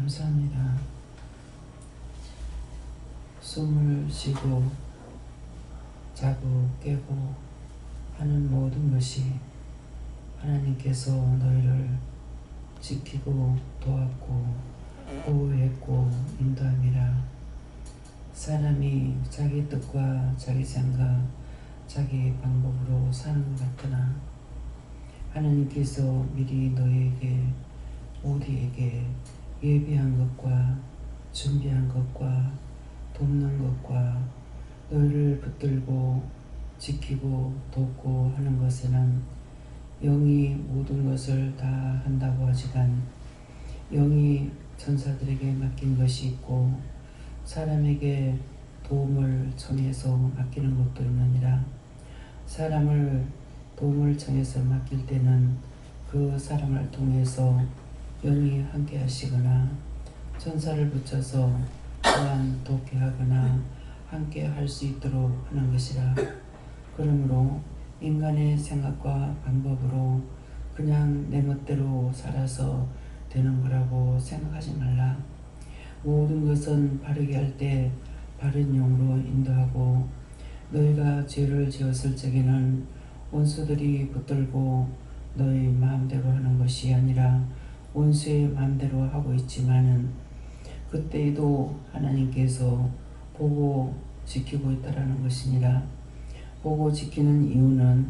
감사합니다. 숨을 쉬고 자고 깨고 하는 모든 것이 하나님께서 너희를 지키고 도왔고 보호했고 인도함이라. 사람이 자기 뜻과 자기 생각 자기 방법으로 사는 것 같으나 하나님께서 미리 너희에게 우리에게 예비한 것과 준비한 것과 돕는 것과 너희를 붙들고 지키고 돕고 하는 것에는 영이 모든 것을 다 한다고 하지만 영이 천사들에게 맡긴 것이 있고 사람에게 도움을 청해서 맡기는 것도 있느니라. 사람을 도움을 청해서 맡길 때는 그 사람을 통해서 영이 함께 하시거나 천사를 붙여서 또한 돕게 하거나 함께 할 수 있도록 하는 것이라. 그러므로 인간의 생각과 방법으로 그냥 내 멋대로 살아서 되는 거라고 생각하지 말라. 모든 것은 바르게 할 때 바른 영으로 인도하고 너희가 죄를 지었을 적에는 원수들이 붙들고 너희 마음대로 하는 것이 아니라 원수의 마음대로 하고 있지만은 그때에도 하나님께서 보고 지키고 있다라는 것이니라. 보고 지키는 이유는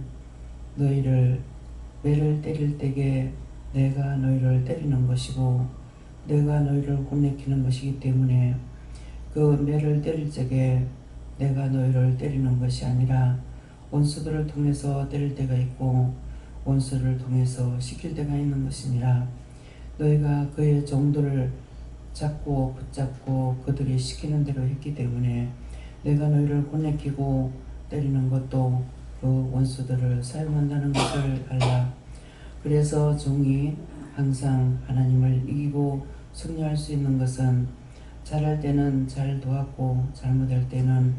너희를 매를 때릴 때에 내가 너희를 때리는 것이고 내가 너희를 혼내키는 것이기 때문에 그 매를 때릴 적에 내가 너희를 때리는 것이 아니라 원수들을 통해서 때릴 때가 있고 원수를 통해서 시킬 때가 있는 것이니라. 너희가 그의 종들을 잡고 붙잡고 그들이 시키는 대로 했기 때문에 내가 너희를 혼내키고 때리는 것도 그 원수들을 사용한다는 것을 알라. 그래서 종이 항상 하나님을 이기고 승리할 수 있는 것은 잘할 때는 잘 도왔고 잘못할 때는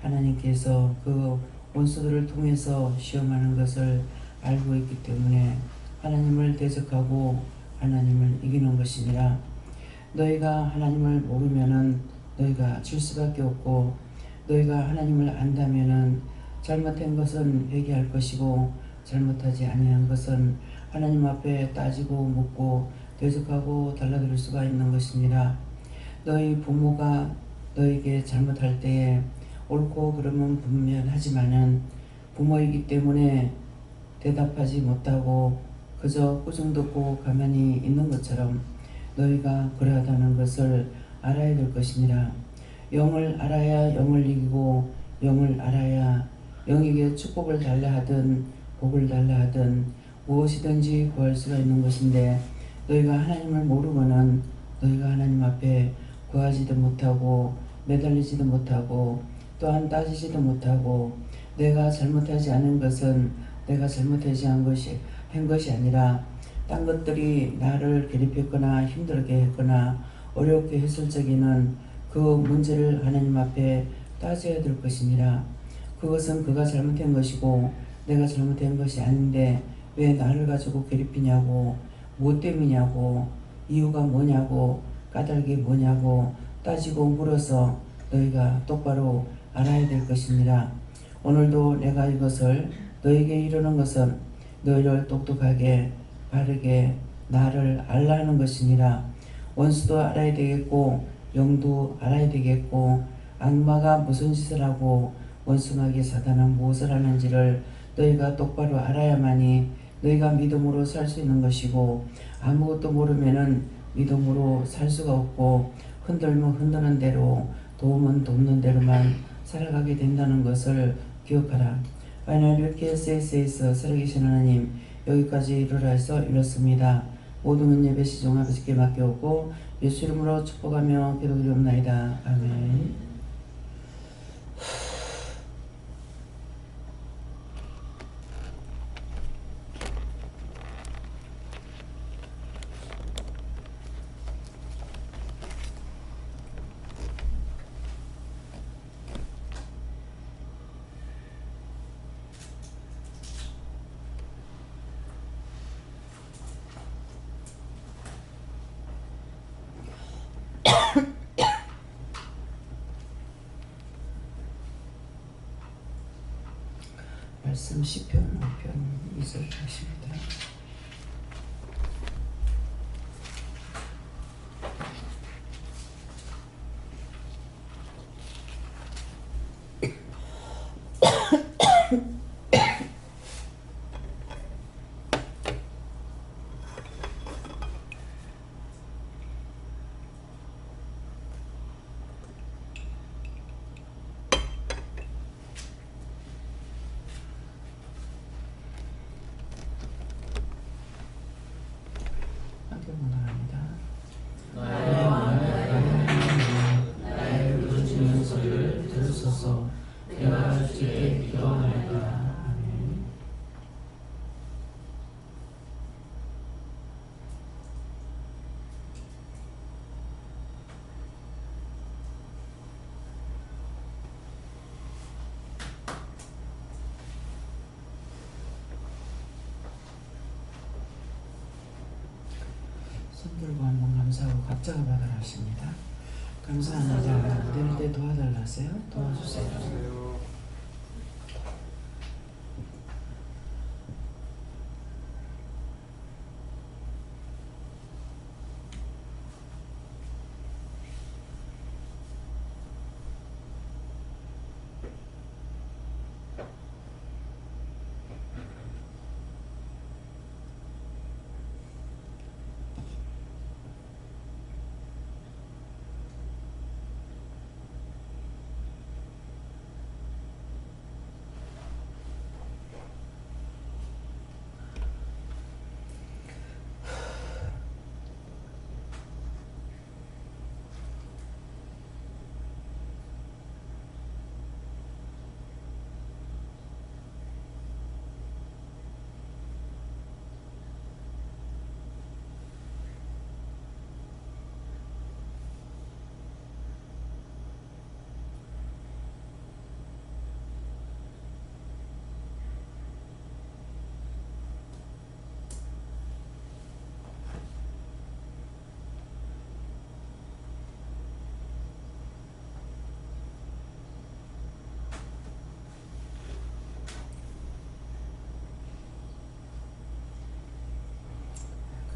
하나님께서 그 원수들을 통해서 시험하는 것을 알고 있기 때문에 하나님을 대적하고 하나님을 이기는 것이니라. 너희가 하나님을 모르면은 너희가 질 수밖에 없고 너희가 하나님을 안다면은 잘못한 것은 회개할 것이고 잘못하지 아니한 것은 하나님 앞에 따지고 묻고 대적하고 달라들 수가 있는 것이니라. 너희 부모가 너에게 잘못할 때에 옳고 그름은 분명하지만은 부모이기 때문에 대답하지 못하고 그저 꾸중 듣고 가만히 있는 것처럼 너희가 그러하다는 것을 알아야 될 것이니라. 영을 알아야 영을 이기고 영을 알아야 영에게 축복을 달라 하든 복을 달라 하든 무엇이든지 구할 수가 있는 것인데 너희가 하나님을 모르고는 너희가 하나님 앞에 구하지도 못하고 매달리지도 못하고 또한 따지지도 못하고 내가 잘못하지 않은 것은 내가 잘못하지 한 것이 아니라 딴 것들이 나를 괴롭혔거나 힘들게 했거나 어렵게 했을 적에는 그 문제를 하나님 앞에 따져야 될 것이니라. 그것은 그가 잘못한 것이고 내가 잘못한 것이 아닌데 왜 나를 가지고 괴롭히냐고 무엇 때문이냐고 이유가 뭐냐고 까닭이 뭐냐고 따지고 물어서 너희가 똑바로 알아야 될 것이니라. 오늘도 내가 이것을 너에게 이르는 것은 너희를 똑똑하게 바르게 나를 알라 하는 것이니라. 원수도 알아야 되겠고 영도 알아야 되겠고 악마가 무슨 짓을 하고 원수마귀 사단은 무엇을 하는지를 너희가 똑바로 알아야만이 너희가 믿음으로 살 수 있는 것이고 아무것도 모르면은 믿음으로 살 수가 없고 흔들면 흔드는 대로 도움은 돕는 대로만 살아가게 된다는 것을 기억하라. 하나님 이렇게 SS에서 살아계신 하나님 여기까지 이르라 해서 이렇습니다. 모든 예배 시종 아버지께 맡겨오고 예수 이름으로 축복하며 기도드리옵나이다. 아멘. 말씀 시편 5편 2절 하십니다. 함께 문안합니다. 나의 왕, 나의 부르짖는 소리를 들으소서. 내가 주께 기도하나이다. 아멘. 손 들고 한번 감사하고 각자가 받아라십니다. 감사합니다. 될 때 도와달라세요. 도와주세요.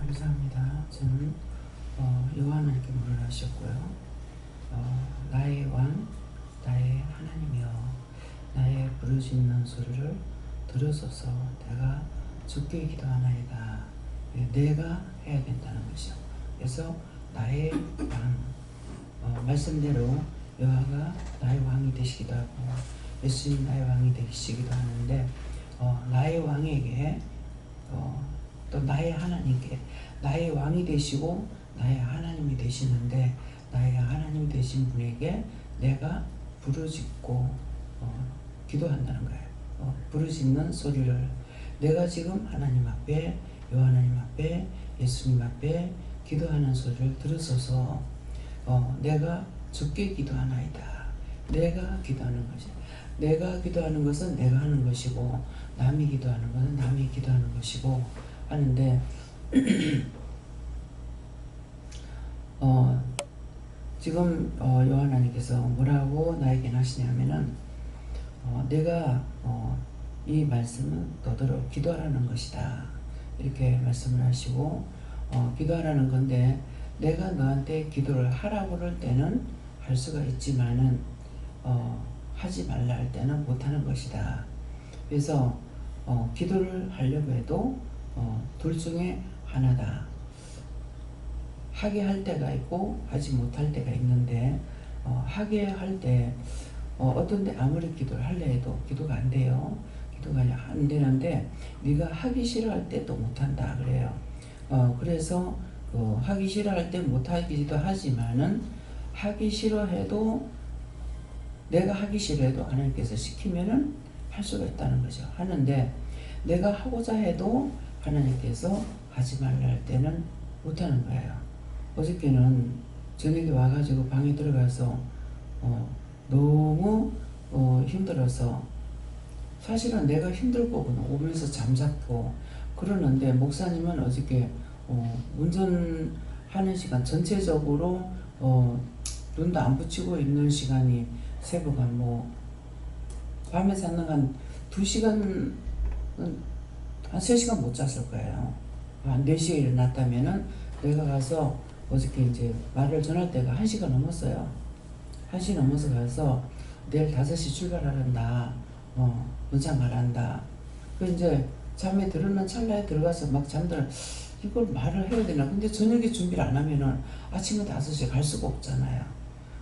감사합니다. 저는 여호와 하나님께 물을 하셨고요. 나의 왕, 나의 하나님이여, 나의 부르짖는 소리를 들으소서. 내가 주께 기도하나이다. 내가 해야 된다는 것이요. 그래서 나의 왕, 말씀대로 여호와가 나의 왕이 되시기도 하고 예수님 나의 왕이 되시기도 하는데 나의 왕에게 또 나의 하나님께 나의 왕이 되시고 나의 하나님이 되시는데 나의 하나님 되신 분에게 내가 부르짖고 기도한다는 거예요. 부르짖는 소리를 내가 지금 하나님 앞에 여호와 하나님 앞에 예수님 앞에 기도하는 소리를 들으소서. 내가 주께 기도하나이다. 내가 기도하는 것이 내가 기도하는 것은 내가 하는 것이고 남이 기도하는 것은 남이 기도하는 것이고 하는데 지금 여호와 하나님께서 뭐라고 나에게 하시냐면은 내가 이 말씀은 너더러 기도하라는 것이다 이렇게 말씀을 하시고 기도하라는 건데 내가 너한테 기도를 하라고 그럴 때는 할 수가 있지만은 하지 말라 할 때는 못하는 것이다. 그래서 기도를 하려고 해도 둘 중에 하나다. 하게 할 때가 있고 하지 못할 때가 있는데 하게 할 때 어떤 데 아무리 기도를 하려 해도 기도가 안 돼요. 기도가 안 되는데 네가 하기 싫어할 때 또 못한다 그래요. 그래서 하기 싫어할 때 못하기도 하지만은 하기 싫어해도 내가 하기 싫어해도 하나님께서 시키면은 할 수가 있다는 거죠. 하는데 내가 하고자 해도 하나님께서 하지 말라 할 때는 못하는 거예요. 어저께는 저녁에 와가지고 방에 들어가서 너무 힘들어서 사실은 내가 힘들 거구나 오면서 잠잤고 그러는데 목사님은 어저께 운전하는 시간 전체적으로 눈도 안 붙이고 있는 시간이 새벽 한 밤에 잤는 한 2시간, 한 3시간 못 잤을 거예요. 한 4시에 일어났다면은 내가 가서 어저께 이제 말을 전할 때가 1시가 넘었어요. 1시 넘어서 가서 내일 5시 출발하란다. 문창 가란다. 그 이제 잠에 들었는 찰나에 들어가서 막 잠들 이걸 말을 해야 되나. 근데 저녁에 준비를 안 하면은 아침에 5시에 갈 수가 없잖아요.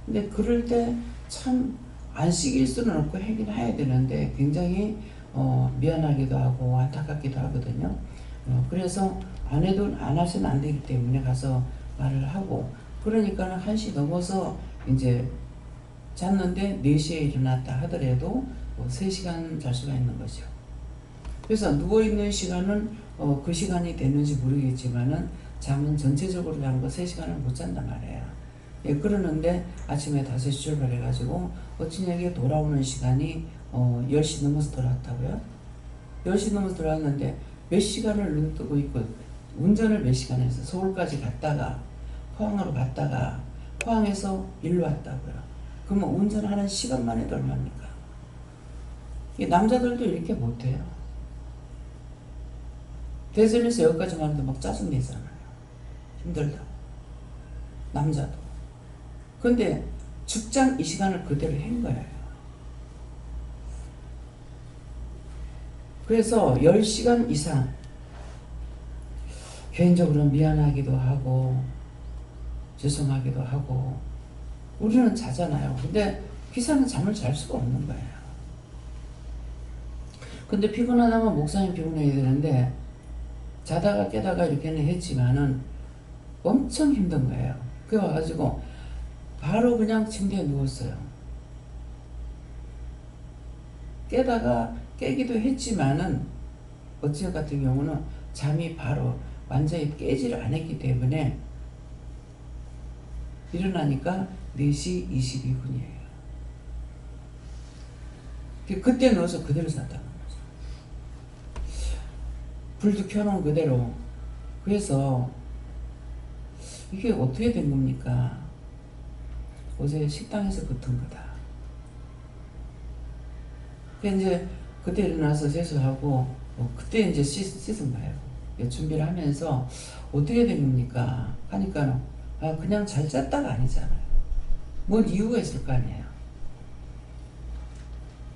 근데 그럴 때 참 안식일 수는 없고 하긴 해야 되는데 굉장히 미안하기도 하고 안타깝기도 하거든요. 그래서 안 하셔는 안 되기 때문에 가서 말을 하고, 그러니까 1시 넘어서 이제 잤는데 4시에 일어났다 하더라도 3시간 잘 수가 있는 거죠. 그래서 누워있는 시간은 그 시간이 됐는지 모르겠지만은 잠은 전체적으로 잔 거 3시간을 못 잔단 말이에요. 예, 그러는데 아침에 5시 출발해가지고 어찌냐게 돌아오는 시간이 10시 넘어서 돌아왔다고요? 10시 넘어서 돌아왔는데 몇 시간을 눈 뜨고 있고, 운전을 몇 시간 해서 서울까지 갔다가 포항으로 갔다가 포항에서 일로 왔다고요. 그러면 운전하는 시간만 해도 얼마입니까? 남자들도 이렇게 못해요. 대전에서 여기까지만 해도 막 짜증내잖아요. 힘들다고. 남자도. 근데 직장 이 시간을 그대로 한 거예요. 그래서 10시간 이상 개인적으로 미안하기도 하고 죄송하기도 하고, 우리는 자잖아요. 근데 기사는 잠을 잘 수가 없는 거예요. 근데 피곤하다면 목사님 피곤해야 되는데 자다가 깨다가 이렇게는 했지만은 엄청 힘든 거예요. 그래 와가지고 바로 그냥 침대에 누웠어요. 깨기도 했지만은 어찌 같은 경우는 잠이 바로 완전히 깨지를 안 했기 때문에 일어나니까 4시 22분이에요. 그때 누워서 그대로 잤다는 거죠. 불도 켜놓은 그대로. 그래서 이게 어떻게 된 겁니까? 어제 식당에서 붙은 거다. 이제 그때 일어나서 세수하고 그때 이제 씻은 거예요. 준비를 하면서 어떻게 된 겁니까? 하니까 그냥 잘 잤다가 아니잖아요. 뭔 이유가 있을 거 아니에요.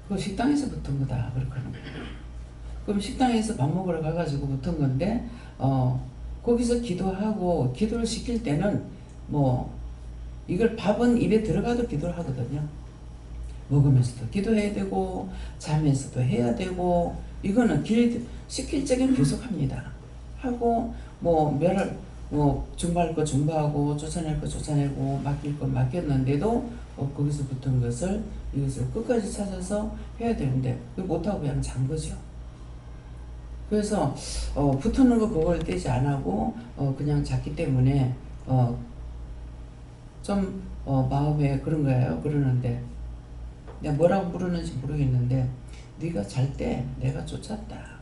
그 식당에서 붙은 거다. 그렇게 하는 거예요. 그럼 식당에서 밥 먹으러 가가지고 붙은 건데 거기서 기도하고, 기도를 시킬 때는 이걸 밥은 입에 들어가도 기도를 하거든요. 먹으면서도 기도해야 되고 자면서도 해야 되고, 이거는 시킬 적엔 계속 합니다. 하고 중보할 거 중보하고 쫓아낼 거 쫓아내고 맡길 거 맡겼는데도 거기서 붙은 이것을 끝까지 찾아서 해야 되는데 못하고 그냥 잔 거죠. 그래서 붙는 거 그걸 떼지 안 하고 그냥 잤기 때문에 좀 마음에 그런 거예요. 그러는데 내가 뭐라고 부르는지 모르겠는데 네가 잘 때 내가 쫓았다.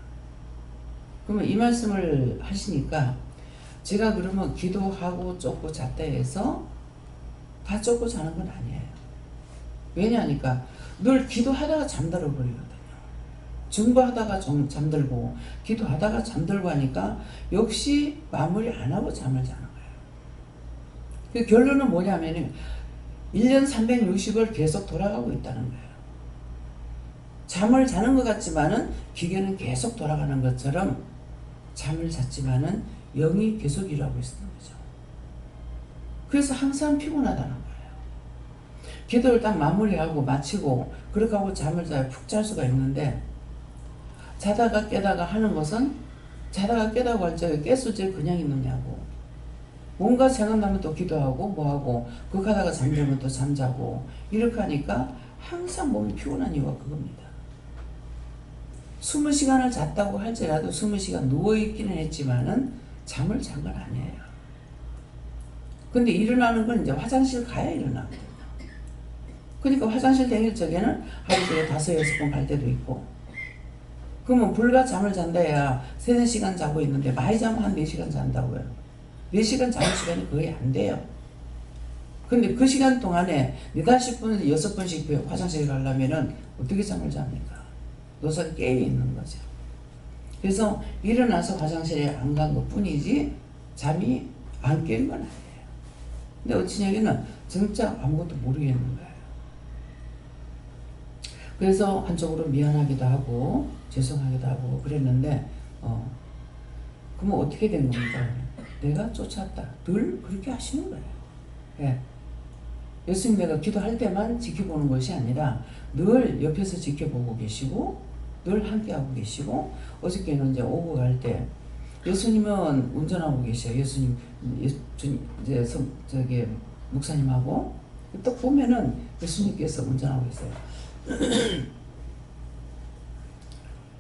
그러면 이 말씀을 하시니까 제가 그러면 기도하고 쫓고 잤다 해서 다 쫓고 자는 건 아니에요. 왜냐하니까 늘 기도하다가 잠들어 버리거든요. 증거하다가 잠들고 기도하다가 잠들고 하니까 역시 마무리 안 하고 잠을 자는 거예요. 그 결론은 뭐냐면 1년 360을 계속 돌아가고 있다는 거예요. 잠을 자는 것 같지만은 기계는 계속 돌아가는 것처럼 잠을 잤지만은 영이 계속 일하고 있는 거죠. 그래서 항상 피곤하다는 거예요. 기도를 딱 마무리하고 마치고 그렇게 하고 잠을 자야 푹 잘 수가 있는데, 자다가 깨다가 하는 것은 자다가 깨다고 할 적에 깨수제 그냥 있느냐고, 뭔가 생각나면 또 기도하고 뭐하고 그렇게 하다가 잠들면 또 잠자고 이렇게 하니까 항상 몸이 피곤한 이유가 그겁니다. 20시간을 잤다고 할지라도 20시간 누워있기는 했지만은 잠을 잔 건 아니에요. 근데 일어나는 건 이제 화장실 가야 일어나거든요. 그러니까 화장실 다닐 적에는 하루에 5, 6번 갈 때도 있고, 그러면 불과 잠을 잔다 해야 3, 4시간 자고 있는데 많이 자면 한 4시간 잔다고요. 4시간 자는 시간이 거의 안 돼요. 근데 그 시간 동안에 4-10분, 6번씩 화장실에 가려면은 어떻게 잠을 잡니까? 뇌가 깨어 있는 거죠. 그래서 일어나서 화장실에 안 간 것 뿐이지 잠이 안 깬 건 아니에요. 근데 어찌냐기는 진짜 아무것도 모르겠는 거예요. 그래서 한쪽으로 미안하기도 하고 죄송하기도 하고 그랬는데 그러면 어떻게 된 겁니까? 내가 쫓았다. 늘 그렇게 하시는 거예요. 예. 예수님 내가 기도할 때만 지켜보는 것이 아니라 늘 옆에서 지켜보고 계시고 늘 함께하고 계시고 어저께는 이제 오고 갈 때 예수님은 운전하고 계셔요. 예수님 이제 저기 목사님하고 또 보면은 예수님께서 운전하고 계세요.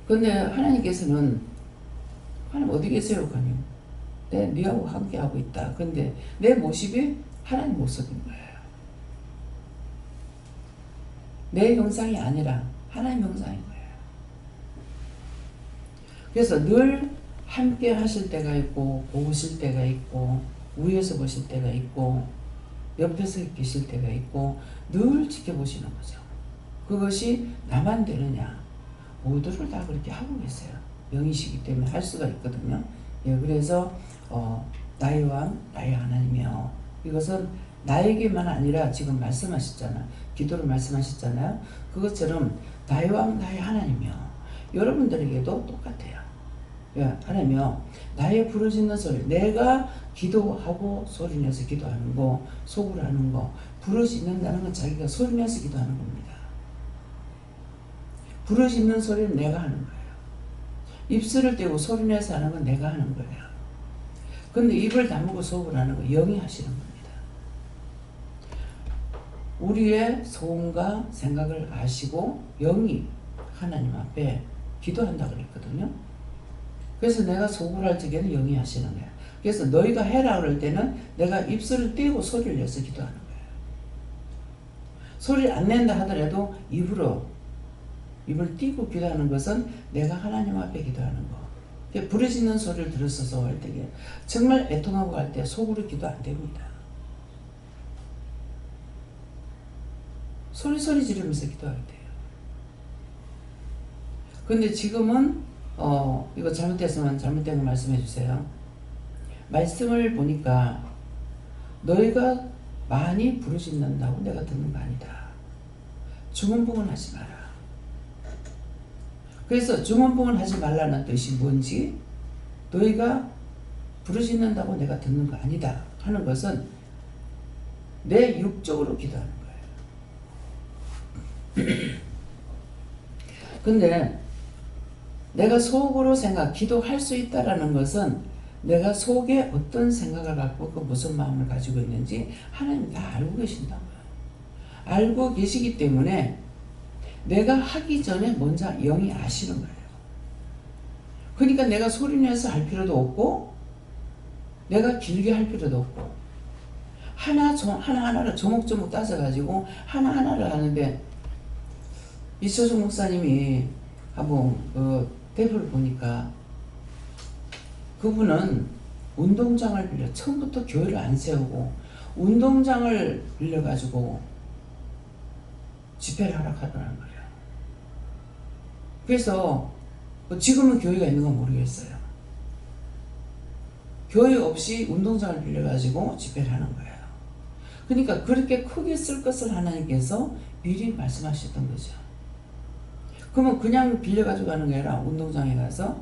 근데 하나님께서는 하나님 어디 계세요? 하니 네하고 함께하고 있다. 근데 내 모습이 하나님 모습인 거예요. 내 형상이 아니라 하나님 형상인 거예요. 그래서 늘 함께 하실 때가 있고 보실 때가 있고 위에서 보실 때가 있고 옆에서 계실 때가 있고 늘 지켜보시는 거죠. 그것이 나만 되느냐? 모두를 다 그렇게 하고 계세요. 영이시기 때문에 할 수가 있거든요. 예, 그래서 나의 왕, 나의 하나님이요. 이것은 나에게만 아니라 지금 말씀하셨잖아요. 기도를 말씀하셨잖아요. 그것처럼 나의 왕, 나의 하나님이요. 여러분들에게도 똑같아요. 예, 하나님이요. 나의 부르짖는 소리, 내가 기도하고 소리내서 기도하는 거, 속으로 하는 거, 부르짖는다는 건 자기가 소리내서 기도하는 겁니다. 부르짖는 소리는 내가 하는 거예요. 입술을 떼고 소리내서 하는 건 내가 하는 거예요. 근데 입을 다물고 속으로 하는 거 영이 하시는 겁니다. 우리의 소원과 생각을 아시고 영이 하나님 앞에 기도한다고 그랬거든요. 그래서 내가 속으로 할 적에는 영이 하시는 거예요. 그래서 너희가 해라 그럴 때는 내가 입술을 떼고 소리를 내서 기도하는 거예요. 소리를 안 낸다 하더라도 입을 띄고 기도하는 것은 내가 하나님 앞에 기도하는 거. 부르짖는 소리를 들었어서 할 때 정말 애통하고 할 때 속으로 기도 안 됩니다. 소리 지르면서 기도해야 돼요. 근데 지금은 이거 잘못됐으면 잘못된 거 말씀해 주세요. 말씀을 보니까 너희가 많이 부르짖는다고 내가 듣는 거 아니다. 주문봉은 하지 마라. 그래서 주문봉은 하지 말라는 뜻이 뭔지 너희가 부르짖는다고 내가 듣는 거 아니다 하는 것은 내 육적으로 기도하는 거예요. 근데 내가 속으로 기도할 수 있다라는 것은 내가 속에 어떤 생각을 갖고 그 무슨 마음을 가지고 있는지 하나님 다 알고 계신다고요. 알고 계시기 때문에 내가 하기 전에 먼저 영이 아시는 거예요. 그러니까 내가 소리내서 할 필요도 없고 내가 길게 할 필요도 없고 하나하나를 조목조목 따져가지고 하나하나를 하는데 이철종 목사님이 한번 대표를 보니까 그분은 운동장을 빌려 처음부터 교회를 안 세우고 운동장을 빌려가지고 집회를 하라고 하더라는 거예요. 그래서 지금은 교회가 있는 건 모르겠어요. 교회 없이 운동장을 빌려가지고 집회를 하는 거예요. 그러니까 그렇게 크게 쓸 것을 하나님께서 미리 말씀하셨던 거죠. 그러면 그냥 빌려가지고 가는 게 아니라 운동장에 가서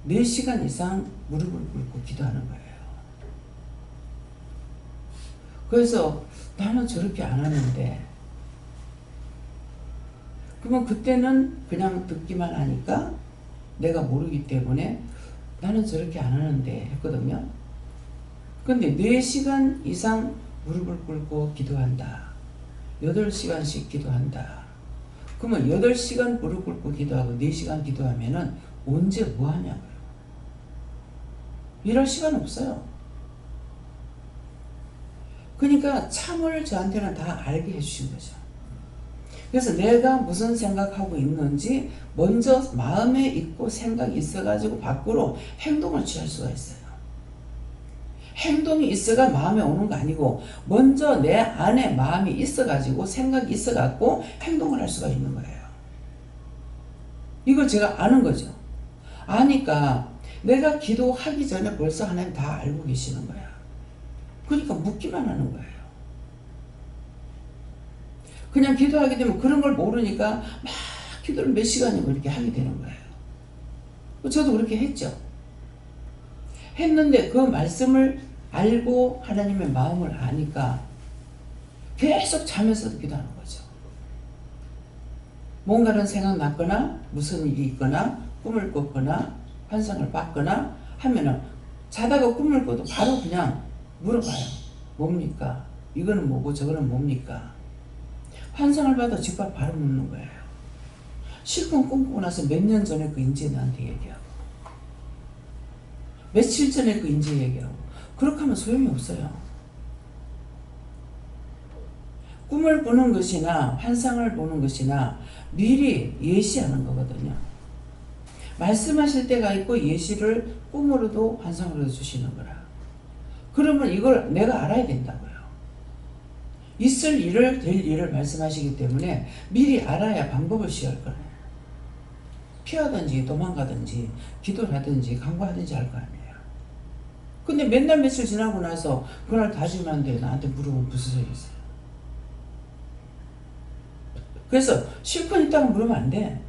4시간 이상 무릎을 꿇고 기도하는 거예요. 그래서 나는 저렇게 안 하는데 그러면 그때는 그냥 듣기만 하니까 내가 모르기 때문에 나는 저렇게 안 하는데 했거든요. 근데 4시간 이상 무릎을 꿇고 기도한다. 8시간씩 기도한다. 그러면 8시간 무릎 꿇고 기도하고 4시간 기도하면은 언제 뭐 하냐고요. 일할 시간 없어요. 그러니까 참을 저한테는 다 알게 해주신 거죠. 그래서 내가 무슨 생각하고 있는지 먼저 마음에 있고 생각이 있어가지고 밖으로 행동을 취할 수가 있어요. 행동이 있어가 마음에 오는 거 아니고 먼저 내 안에 마음이 있어가지고 생각이 있어갖고 행동을 할 수가 있는 거예요. 이걸 제가 아는 거죠. 아니까 내가 기도하기 전에 벌써 하나님 다 알고 계시는 거야. 그러니까 묻기만 하는 거예요. 그냥 기도하게 되면 그런 걸 모르니까 막 기도를 몇 시간이고 이렇게 하게 되는 거예요. 저도 그렇게 했죠. 했는데 그 말씀을 알고 하나님의 마음을 아니까 계속 자면서도 기도하는 거죠. 뭔가는 생각났거나 무슨 일이 있거나 꿈을 꿨거나 환상을 봤거나 하면은 자다가 꿈을 꿔도 바로 그냥 물어봐요. 뭡니까? 이거는 뭐고 저거는 뭡니까? 환상을 봐도 즉각 바로 묻는 거예요. 실컷 꿈꾸고 나서 몇 년 전에 그 인재 나한테 얘기하고 며칠 전에 그 인재 얘기하고 그렇게 하면 소용이 없어요. 꿈을 꾸는 것이나 환상을 보는 것이나 미리 예시하는 거거든요. 말씀하실 때가 있고 예시를 꿈으로도 환상으로도 주시는 거라. 그러면 이걸 내가 알아야 된다고요. 있을 일을 될 일을 말씀하시기 때문에 미리 알아야 방법을 시할 거예요. 피하든지 도망가든지 기도를 하든지 간구하든지 할 거 아니에요. 근데 몇 날 며칠 지나고 나서 그날 다짐하는데 나한테 물어보면 무슨 소리 있어요. 그래서 실컷 있다가 물으면 안 돼.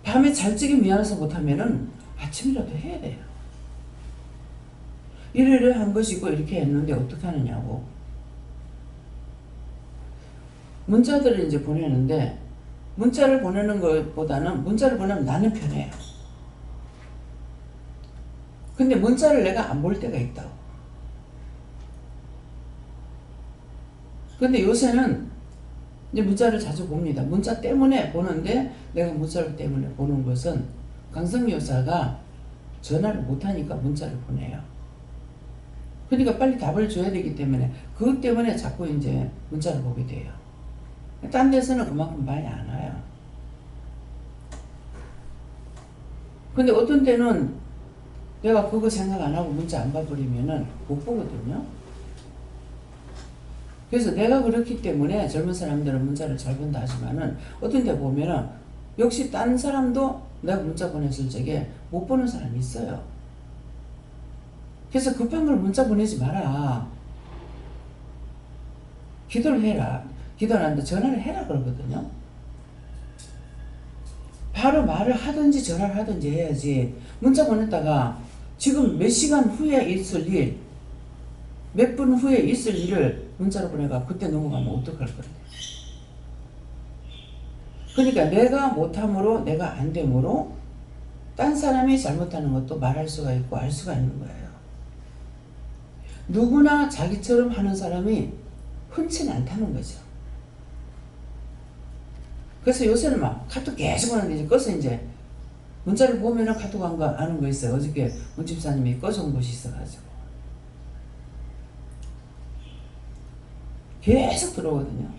밤에 잘 적이 미안해서 못하면은 아침이라도 해야 돼요. 이러한 것이고 이렇게 했는데 어떻게 하느냐고. 문자들을 이제 보내는데 문자를 보내는 것보다는 문자를 보내면 나는 편해요. 근데 문자를 내가 안 볼 때가 있다고. 근데 요새는 이제 문자를 자주 봅니다. 문자 때문에 보는데 내가 문자를 때문에 보는 것은 강성미 여사가 전화를 못하니까 문자를 보내요. 그러니까 빨리 답을 줘야 되기 때문에 그것 때문에 자꾸 이제 문자를 보게 돼요. 딴 데서는 그만큼 많이 안 와요. 근데 어떤 때는 내가 그거 생각 안 하고 문자 안 봐버리면은 못 보거든요. 그래서 내가 그렇기 때문에 젊은 사람들은 문자를 잘 본다 하지만은 어떤 데 보면은 역시 딴 사람도 내가 문자 보냈을 적에 못 보는 사람이 있어요. 그래서 급한 걸 문자 보내지 마라. 기도를 해라. 기도를 하는데 전화를 해라 그러거든요. 바로 말을 하든지 전화를 하든지 해야지. 문자 보냈다가 지금 몇 시간 후에 있을 일, 몇 분 후에 있을 일을 문자로 보내가 그때 넘어가면 어떡할 거예요. 그러니까 내가 못함으로 내가 안 됨으로 딴 사람이 잘못하는 것도 말할 수가 있고 알 수가 있는 거예요. 누구나 자기처럼 하는 사람이 흔치는 않다는 거죠. 그래서 요새는 막 카톡 계속 하는데 이제 꺼서 이제 문자를 보면은 카톡 한 거 아는 거 있어요. 어저께 문집사님이 꺼져온 곳이 있어가지고 계속 들어오거든요.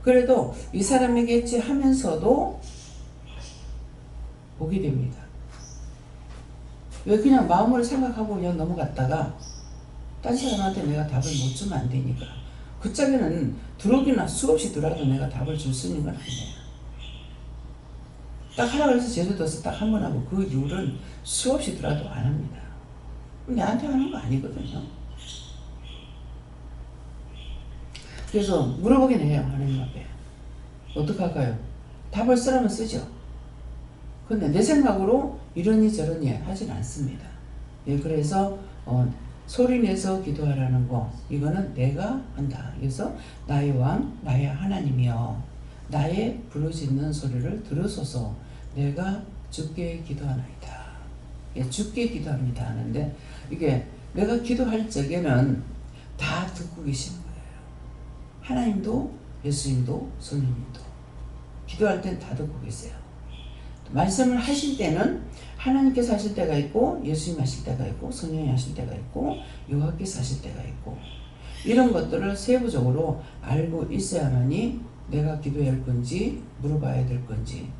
그래도 이 사람이겠지 하면서도 보게 됩니다. 왜 그냥 마음으로 생각하고 그냥 넘어갔다가 딴 사람한테 내가 답을 못 주면 안 되니까. 그 짝에는 들어오기나 수없이 들어와도 내가 답을 줄 수 있는 건 아니에요. 딱 하라 그래서 제주도에서 딱 한 번 하고 그 이후로는 수없이 들어와도 안 합니다. 내한테 하는 거 아니거든요. 그래서 물어보긴 해요. 하나님 앞에. 어떡할까요? 답을 쓰라면 쓰죠. 근데 내 생각으로 이러니 저러니 하진 않습니다. 예, 그래서 소리내서 기도하라는 거 이거는 내가 한다. 그래서 나의 왕 나의 하나님이여 나의 부르짖는 소리를 들으소서 내가 주께 기도하나이다. 예, 주께 기도합니다 하는데 이게 내가 기도할 적에는 다 듣고 계시는 거예요. 하나님도 예수님도 성령님도 기도할 땐 다 듣고 계세요. 말씀을 하실 때는 하나님께서 하실 때가 있고 예수님 하실 때가 있고 성령이 하실 때가 있고 여호와께서 하실 때가 있고 이런 것들을 세부적으로 알고 있어야만이 내가 기도해야 할 건지 물어봐야 될 건지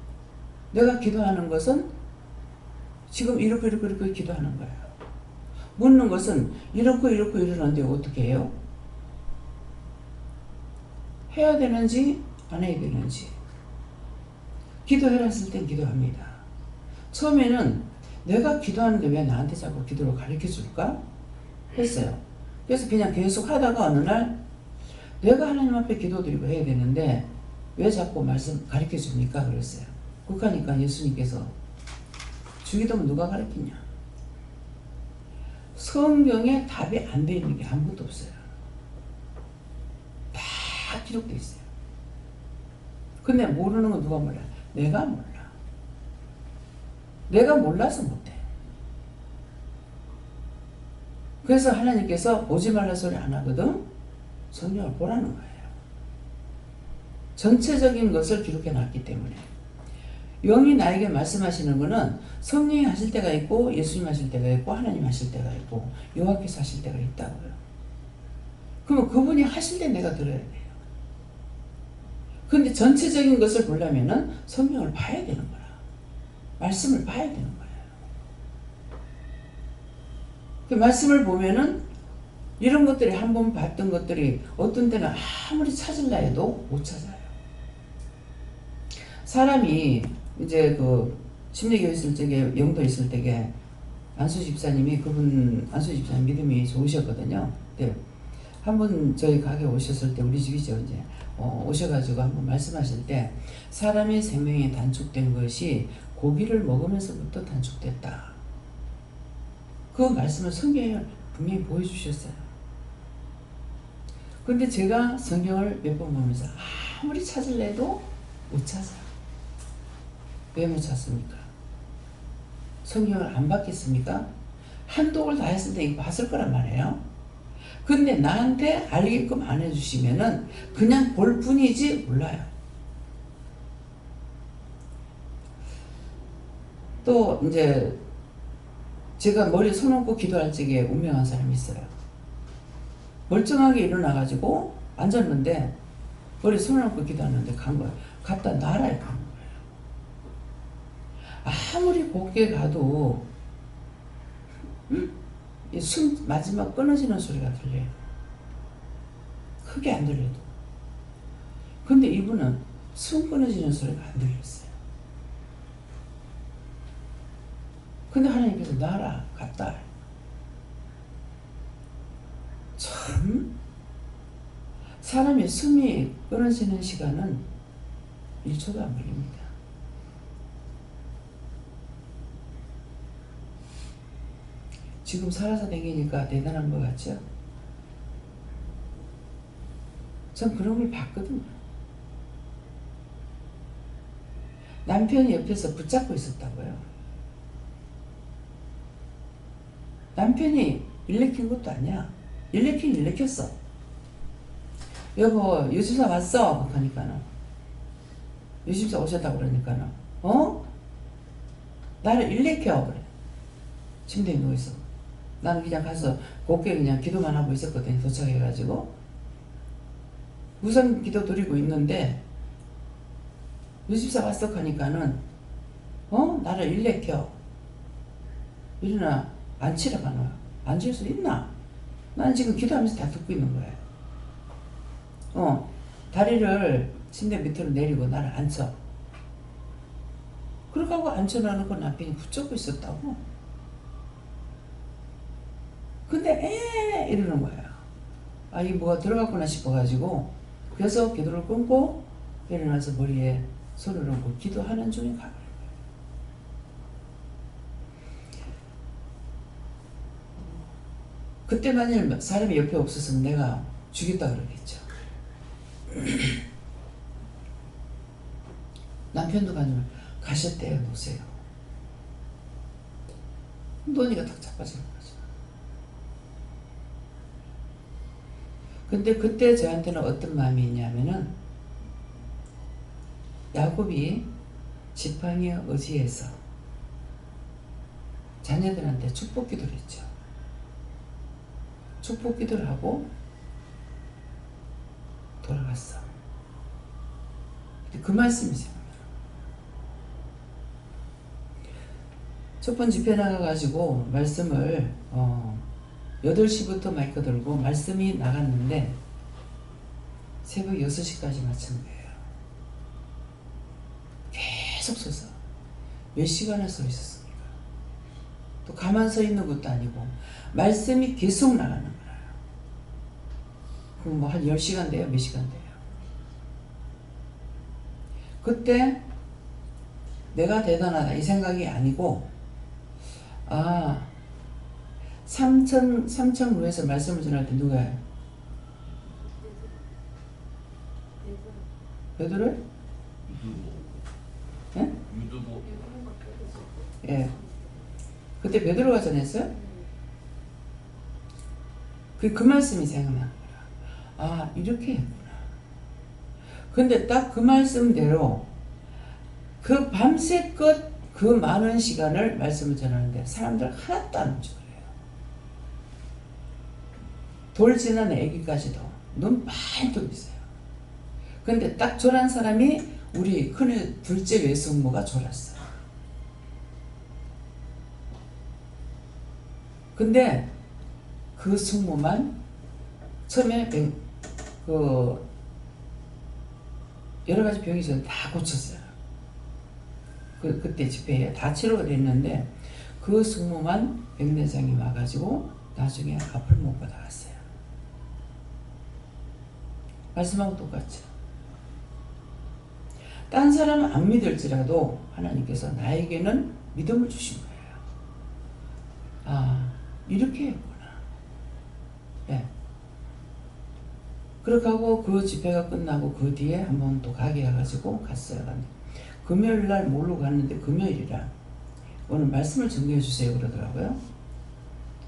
내가 기도하는 것은 지금 이렇게 기도하는 거예요. 묻는 것은 이렇고 이렇고 이러는데 어떻게 해요? 해야 되는지 안 해야 되는지. 기도해라 했을 땐 기도합니다. 처음에는 내가 기도하는데 왜 나한테 자꾸 기도를 가르쳐 줄까? 했어요. 그래서 그냥 계속 하다가 어느 날 내가 하나님 앞에 기도드리고 해야 되는데 왜 자꾸 말씀 가르쳐 줍니까? 그랬어요. 그러니까 예수님께서 주기도면 누가 가르치냐? 성경에 답이 안 돼 있는 게 아무것도 없어요. 다 기록되어 있어요. 근데 모르는 건 누가 몰라? 내가 몰라. 내가 몰라서 못해. 그래서 하나님께서 보지 말라 소리 안 하거든. 성경을 보라는 거예요. 전체적인 것을 기록해 놨기 때문에. 영이 나에게 말씀하시는 거는 성령이 하실 때가 있고 예수님 하실 때가 있고 하나님 하실 때가 있고 여호와께서 하실 때가 있다고요. 그러면 그분이 하실 때 내가 들어야 돼요. 근데 전체적인 것을 보려면은 성경을 봐야 되는 거라. 말씀을 봐야 되는 거예요. 그 말씀을 보면은 이런 것들이 한번 봤던 것들이 어떤 때는 아무리 찾으려 해도 못 찾아요. 사람이 이제 그 심리교 있을 적에 영도 있을 때에 안수 집사님이 그분 안수 집사님 믿음이 좋으셨거든요. 근데 한번 저희 가게 오셨을 때 우리 집이죠 이제 오셔가지고 한번 말씀하실 때 사람의 생명이 단축된 것이 고기를 먹으면서부터 단축됐다. 그 말씀을 성경에 분명히 보여주셨어요. 근데 제가 성경을 몇 번 보면서 아무리 찾으려 해도 못 찾아요. 왜 못 찾습니까? 성경을 안 받겠습니까? 한독을 다 했을 때 이거 봤을 거란 말이에요. 근데 나한테 알게끔 안 해주시면은 그냥 볼 뿐이지 몰라요. 또 이제 제가 머리에 손 얹고 기도할 적에 운명한 사람이 있어요. 멀쩡하게 일어나가지고 앉았는데 머리에 손 얹고 기도하는데 간 거예요. 갔다 나라에 간 거예요. 아무리 곱게 가도 숨 마지막 끊어지는 소리가 들려요. 크게 안 들려도. 근데 이분은 숨 끊어지는 소리가 안 들렸어요. 근데 하나님께서 나라 갔다. 참 사람의 숨이 끊어지는 시간은 1초도 안 걸립니다. 지금 살아서 다니니까 대단한 것 같죠? 전 그런 걸 봤거든요. 남편이 옆에서 붙잡고 있었다고요. 남편이 일으킨 것도 아니야. 일으켰어. 여보, 유집사 왔어? 하니까는. 유집사 오셨다고 그러니까는. 나를 일으켜. 그래. 침대에 누워있어. 나는 그냥 가서 곱게 그냥 기도만 하고 있었거든요. 도착해가지고. 우선 기도 드리고 있는데, 유집사 왔어? 하니까는, 나를 일으켜. 일어나, 앉히라 가나. 앉을 수 있나? 난 지금 기도하면서 다 듣고 있는 거예요. 다리를 침대 밑으로 내리고 나를 앉혀. 그렇게 하고 앉혀놓고 남편이 붙잡고 있었다고. 근데 이러는 거예요. 아, 이게 뭐가 들어갔구나 싶어가지고 그래서 기도를 끊고 일어나서 머리에 손을 얹고 기도하는 중에 가버린 거예요. 그때 만일 사람이 옆에 없었으면 내가 죽였다 그러겠죠. 남편도 가셨대요. 놓으세요. 노니가 탁 자빠지는 거죠. 근데 그때 저한테는 어떤 마음이 있냐면은 야곱이 지팡이의 의지에서 자녀들한테 축복 기도를 했죠. 축복 기도를 하고 돌아갔어. 그 말씀이 생각나요. 첫 번째 집회 나가가지고 말씀을 8시부터 마이크 들고 말씀이 나갔는데 새벽 6시까지 마친 거예요. 계속 서서 몇 시간을 서 있었습니까? 또 가만 서 있는 것도 아니고 말씀이 계속 나가는 거예요. 그럼 뭐 한 10시간 돼요? 몇 시간 돼요? 그때 내가 대단하다 이 생각이 아니고 삼천루에서 말씀을 전할 때 누가요? 베드로요? 예? 유두보. 예. 그때 베드로가 전했어요? 그 말씀이 생각나는 거야. 이렇게 했구나. 근데 딱 그 말씀대로 그 밤새껏 그 많은 시간을 말씀을 전하는데 사람들 하나도 안 움직여요. 돌 지난 애기까지도 눈 많이 뜨고 있어요. 근데 딱 졸한 사람이 우리 큰애 둘째 외숙모가 졸았어요. 근데 그 숙모만 처음에 여러 가지 병이 있었는데 다 고쳤어요. 그때 집회에 다 치료가 됐는데 그 숙모만 백내장이 와가지고 나중에 앞을 못 받아갔어요. 말씀하고 똑같죠. 딴 사람은 안 믿을지라도 하나님께서 나에게는 믿음을 주신 거예요. 이렇게 했구나. 예. 그렇게 하고 그 집회가 끝나고 그 뒤에 한번 또 가게 해가지고 갔어요. 금요일 날 뭘로 갔는데 금요일이라 오늘 말씀을 전개해 주세요 그러더라고요.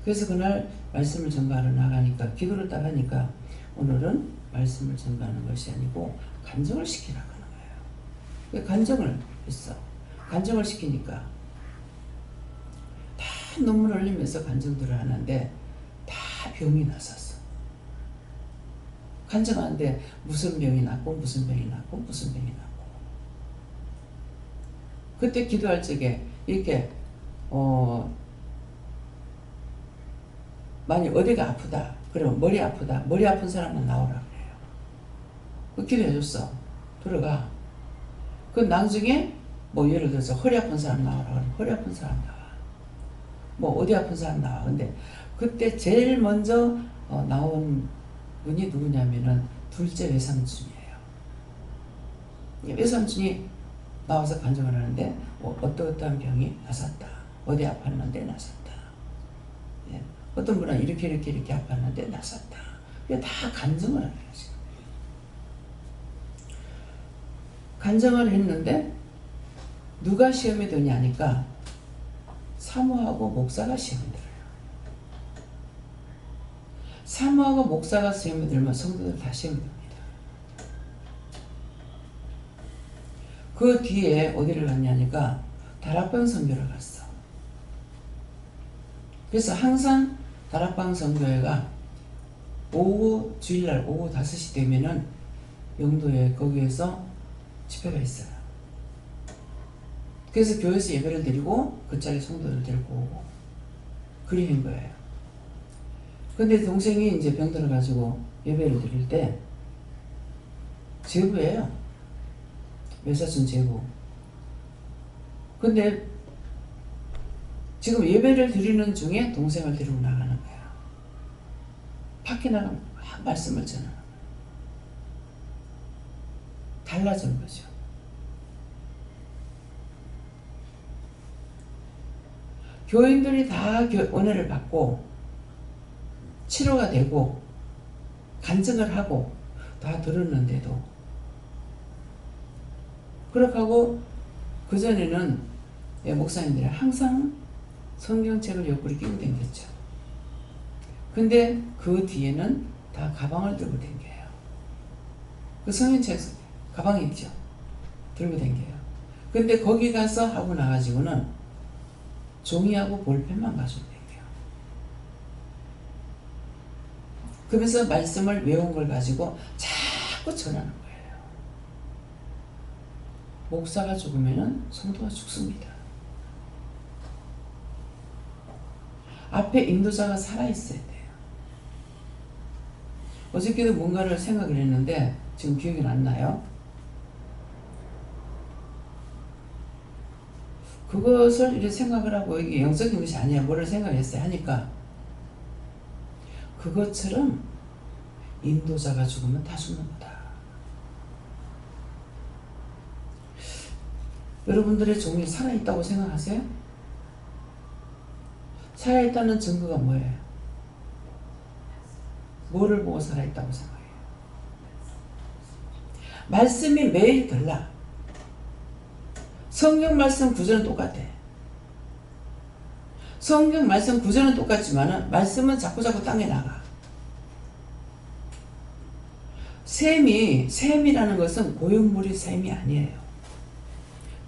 그래서 그날 말씀을 전가하러 나가니까 기도를 딱 하니까 오늘은 말씀을 전가하는 것이 아니고 간증을 시키라고 하는 거예요. 간증을 했어. 간증을 시키니까 다 눈물 흘리면서 간증들을 하는데 다 병이 났었어. 간증하는데 무슨 병이 났고 무슨 병이 났고 무슨 병이 났고 그때 기도할 적에 이렇게 만약 어디가 아프다 그러면 머리 아프다 머리 아픈 사람만 나오라 그래요. 그 기도해줬어. 들어가. 그 나중에 뭐 예를 들어서 허리 아픈 사람 나오라 그러면 허리 아픈 사람 나와. 뭐 어디 아픈 사람 나와. 근데 그때 제일 먼저 나온 분이 누구냐면은 둘째 외삼촌이에요. 외삼촌이 나와서 간증을 하는데 어떠한 병이 나섰다. 어디 아팠는데 나섰다. 예. 어떤 분은 이렇게 아팠는데 나섰다. 다 간증을 하는 거죠. 간증을 했는데 누가 시험에 드냐니까 사모하고 목사가 시험에 들어요. 사모하고 목사가 시험에 들면 성도들 다 시험에 듭니다. 그 뒤에 어디를 갔냐니까 다락방 선교를 갔어. 그래서 항상 다락방 선교회가 오후 주일날 오후 5시 되면은 영도에 거기에서 집회가 있어요. 그래서 교회에서 예배를 드리고 그 자리 성도를 데리고 오고 그리 한 거예요. 근데 동생이 이제 병 들어가지고 예배를 드릴 때 제부예요. 외사촌 제부. 근데 지금 예배를 드리는 중에 동생을 데리고 나가는 거야. 밖에 나가면 말씀을 전하는 거야. 달라진 거죠. 교인들이 다 은혜를 받고 치료가 되고 간증을 하고 다 들었는데도 그렇게 하고 그전에는 목사님들이 항상 성경책을 옆구리 끼고 다녔죠. 근데 그 뒤에는 다 가방을 들고 다녀요. 그 성경책 가방이 있죠. 들고 다녀요. 근데 거기 가서 하고 나가지고는 종이하고 볼펜만 가지고 다녀요. 그러면서 말씀을 외운 걸 가지고 자꾸 전하는 거예요. 목사가 죽으면은 성도가 죽습니다. 앞에 인도자가 살아있어야 돼요. 어저께도 뭔가를 생각을 했는데 지금 기억이 안 나요. 그것을 이렇게 생각을 하고 이게 영적인 것이 아니야. 뭐를 생각했어요 하니까 그것처럼 인도자가 죽으면 다 죽는 거다. 여러분들의 종이 살아있다고 생각하세요? 살아있다는 증거가 뭐예요? 뭐를 보고 살아있다고 생각해요? 말씀이 매일 달라. 성경 말씀 구절은 똑같아. 성경 말씀 구절은 똑같지만 말씀은 자꾸자꾸 땅에 나가. 샘이라는 것은 고용물이 샘이 아니에요.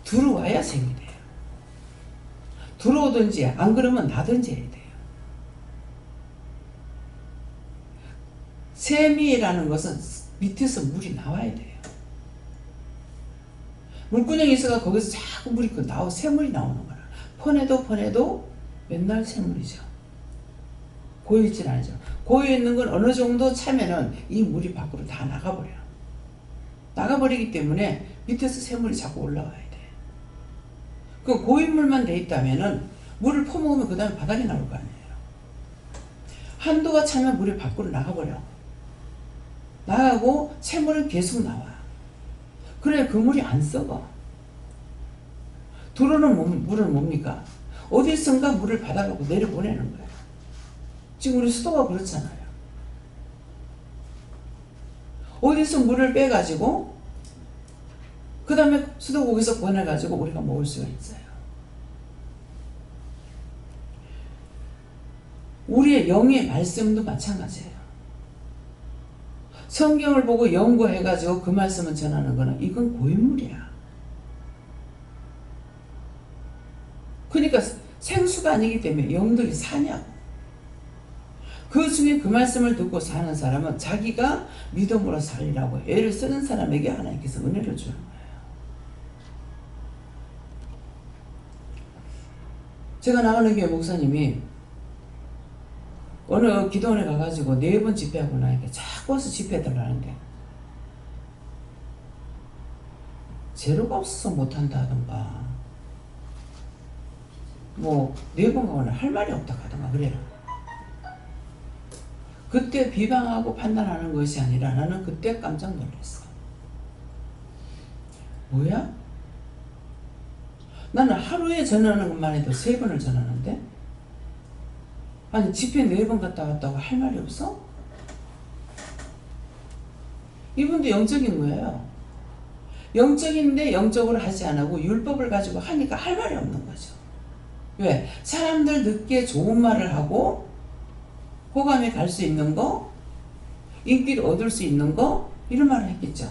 들어와야 샘이 돼요. 들어오든지 안 그러면 나든지 해야 돼요. 샘이라는 것은 밑에서 물이 나와야 돼요. 물구녕이 있어가 거기서 자꾸 물이 새물이 나오는 거라. 퍼내도 맨날 새물이죠. 고여있질 않죠. 고여있는 건 어느 정도 차면은 이 물이 밖으로 다 나가버려요. 나가버리기 때문에 밑에서 새물이 자꾸 올라와야 돼. 그 고인물만 돼 있다면은 물을 퍼먹으면 그 다음에 바닥이 나올 거 아니에요. 한도가 차면 물이 밖으로 나가버려. 나가고 새물은 계속 나와. 그래 그 물이 안 썩어. 들어오는 물은 뭡니까? 어디선가 물을 받아가고 내려보내는 거예요. 지금 우리 수도가 그렇잖아요. 어디서 물을 빼가지고 그 다음에 수도 거기서 보내가지고 우리가 먹을 수가 있어요. 우리의 영의 말씀도 마찬가지예요. 성경을 보고 연구해가지고 그 말씀을 전하는 거는 이건 고인물이야. 그러니까 생수가 아니기 때문에 영들이 사냐고. 그 중에 그 말씀을 듣고 사는 사람은 자기가 믿음으로 살리라고 애를 쓰는 사람에게 하나님께서 은혜를 주는 거예요. 제가 나가는 교회 목사님이 어느 기도원에 가가지고 4번 집회하고 나니까 자꾸 와서 집회해달라는데 재료가 없어서 못한다 하던가 뭐 4번 가거나 할 말이 없다 하던가 그래요. 그때 비방하고 판단하는 것이 아니라 나는 그때 깜짝 놀랐어. 뭐야? 나는 하루에 전하는 것만 해도 3번을 전하는데 아니 집회 4번 갔다 왔다고 할 말이 없어? 이분도 영적인 거예요. 영적인데 영적으로 하지 않고 율법을 가지고 하니까 할 말이 없는 거죠. 왜? 사람들 듣기에 좋은 말을 하고 호감에 갈 수 있는 거, 인기를 얻을 수 있는 거 이런 말을 했겠죠.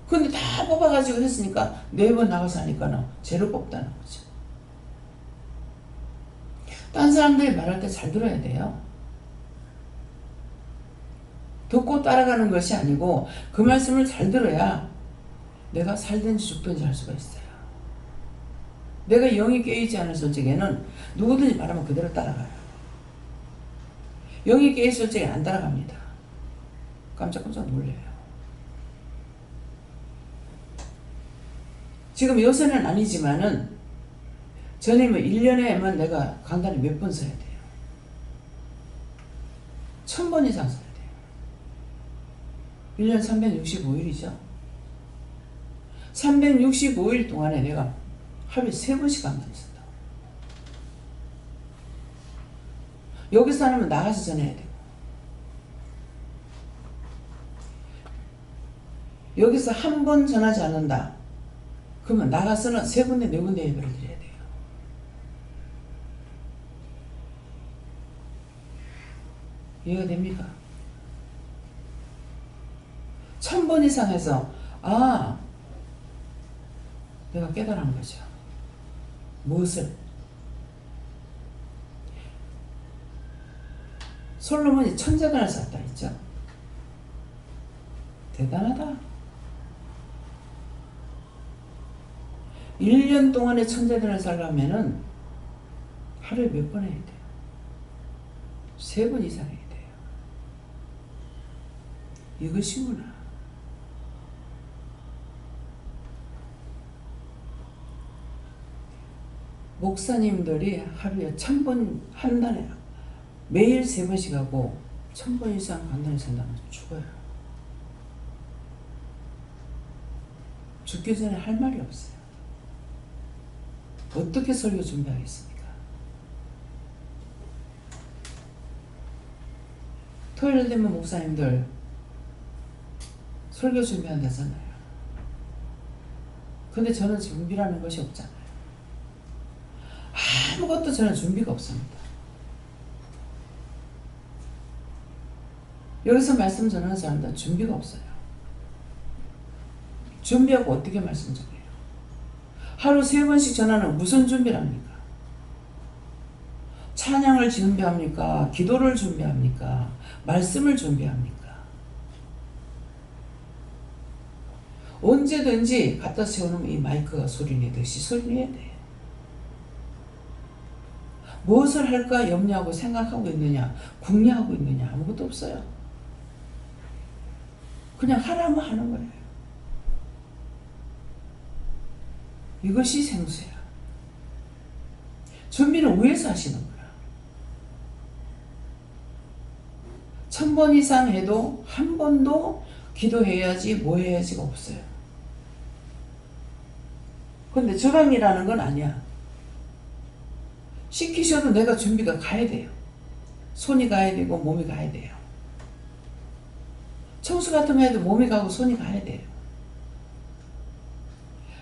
근데 다 뽑아가지고 했으니까 4번 나가서 하니까 제로 뽑다는 거죠. 딴 사람들이 말할 때 잘 들어야 돼요. 듣고 따라가는 것이 아니고 그 말씀을 잘 들어야 내가 살든지 죽든지 할 수가 있어요. 내가 영이 깨어있지 않을 적에는 누구든지 말하면 그대로 따라가요. 영이 깨어있을 적에 안 따라갑니다. 깜짝깜짝 놀래요. 지금 요새는 아니지만은 전에는 1년에만 내가 강단에 몇 번 서야 돼요. 1000번 이상 서야 돼요. 1년 365일이죠. 365일 동안에 내가 하루에 3번씩 강단 쓴다. 여기서 하면 나가서 전해야 되고 여기서 한 번 전하지 않는다. 그러면 나가서는 3군데 4군데 예배를 드려야 돼요. 이해가 됩니까? 1000번 이상 해서 내가 깨달은 거죠. 무엇을? 솔로몬이 천재단을 쌓았다 했죠. 대단하다. 1년 동안에 천재단을 쌓으려면은 하루에 몇 번 해야 돼요? 3번 이상 해야 돼요. 이것이구나. 목사님들이 하루에 1000번, 한 달에 매일 3번씩 하고 1000번 이상 한 달에 산다면 죽어요. 죽기 전에 할 말이 없어요. 어떻게 설교 준비하겠습니까? 토요일 되면 목사님들 설교 준비한다잖아요. 근데 저는 준비라는 것이 없잖아요. 아무것도 저는 준비가 없습니다. 여기서 말씀 전하는 사람들은 준비가 없어요. 준비하고 어떻게 말씀 전해요? 하루 3번씩 전하는 무슨 준비를 합니까? 찬양을 준비합니까? 기도를 준비합니까? 말씀을 준비합니까? 언제든지 갖다 세워놓으면 이 마이크가 소리내듯이 소리내야 돼. 무엇을 할까 염려하고 생각하고 있느냐, 궁리하고 있느냐, 아무것도 없어요. 그냥 하라면 하는 거예요. 이것이 생수야. 준비는 위에서 하시는 거야. 1000번 이상 해도 한 번도 기도해야지 뭐 해야지가 없어요. 근데 저방이라는 건 아니야. 시키셔도 내가 준비가 가야 돼요. 손이 가야 되고 몸이 가야 돼요. 청소 같은 거 해도 몸이 가고 손이 가야 돼요.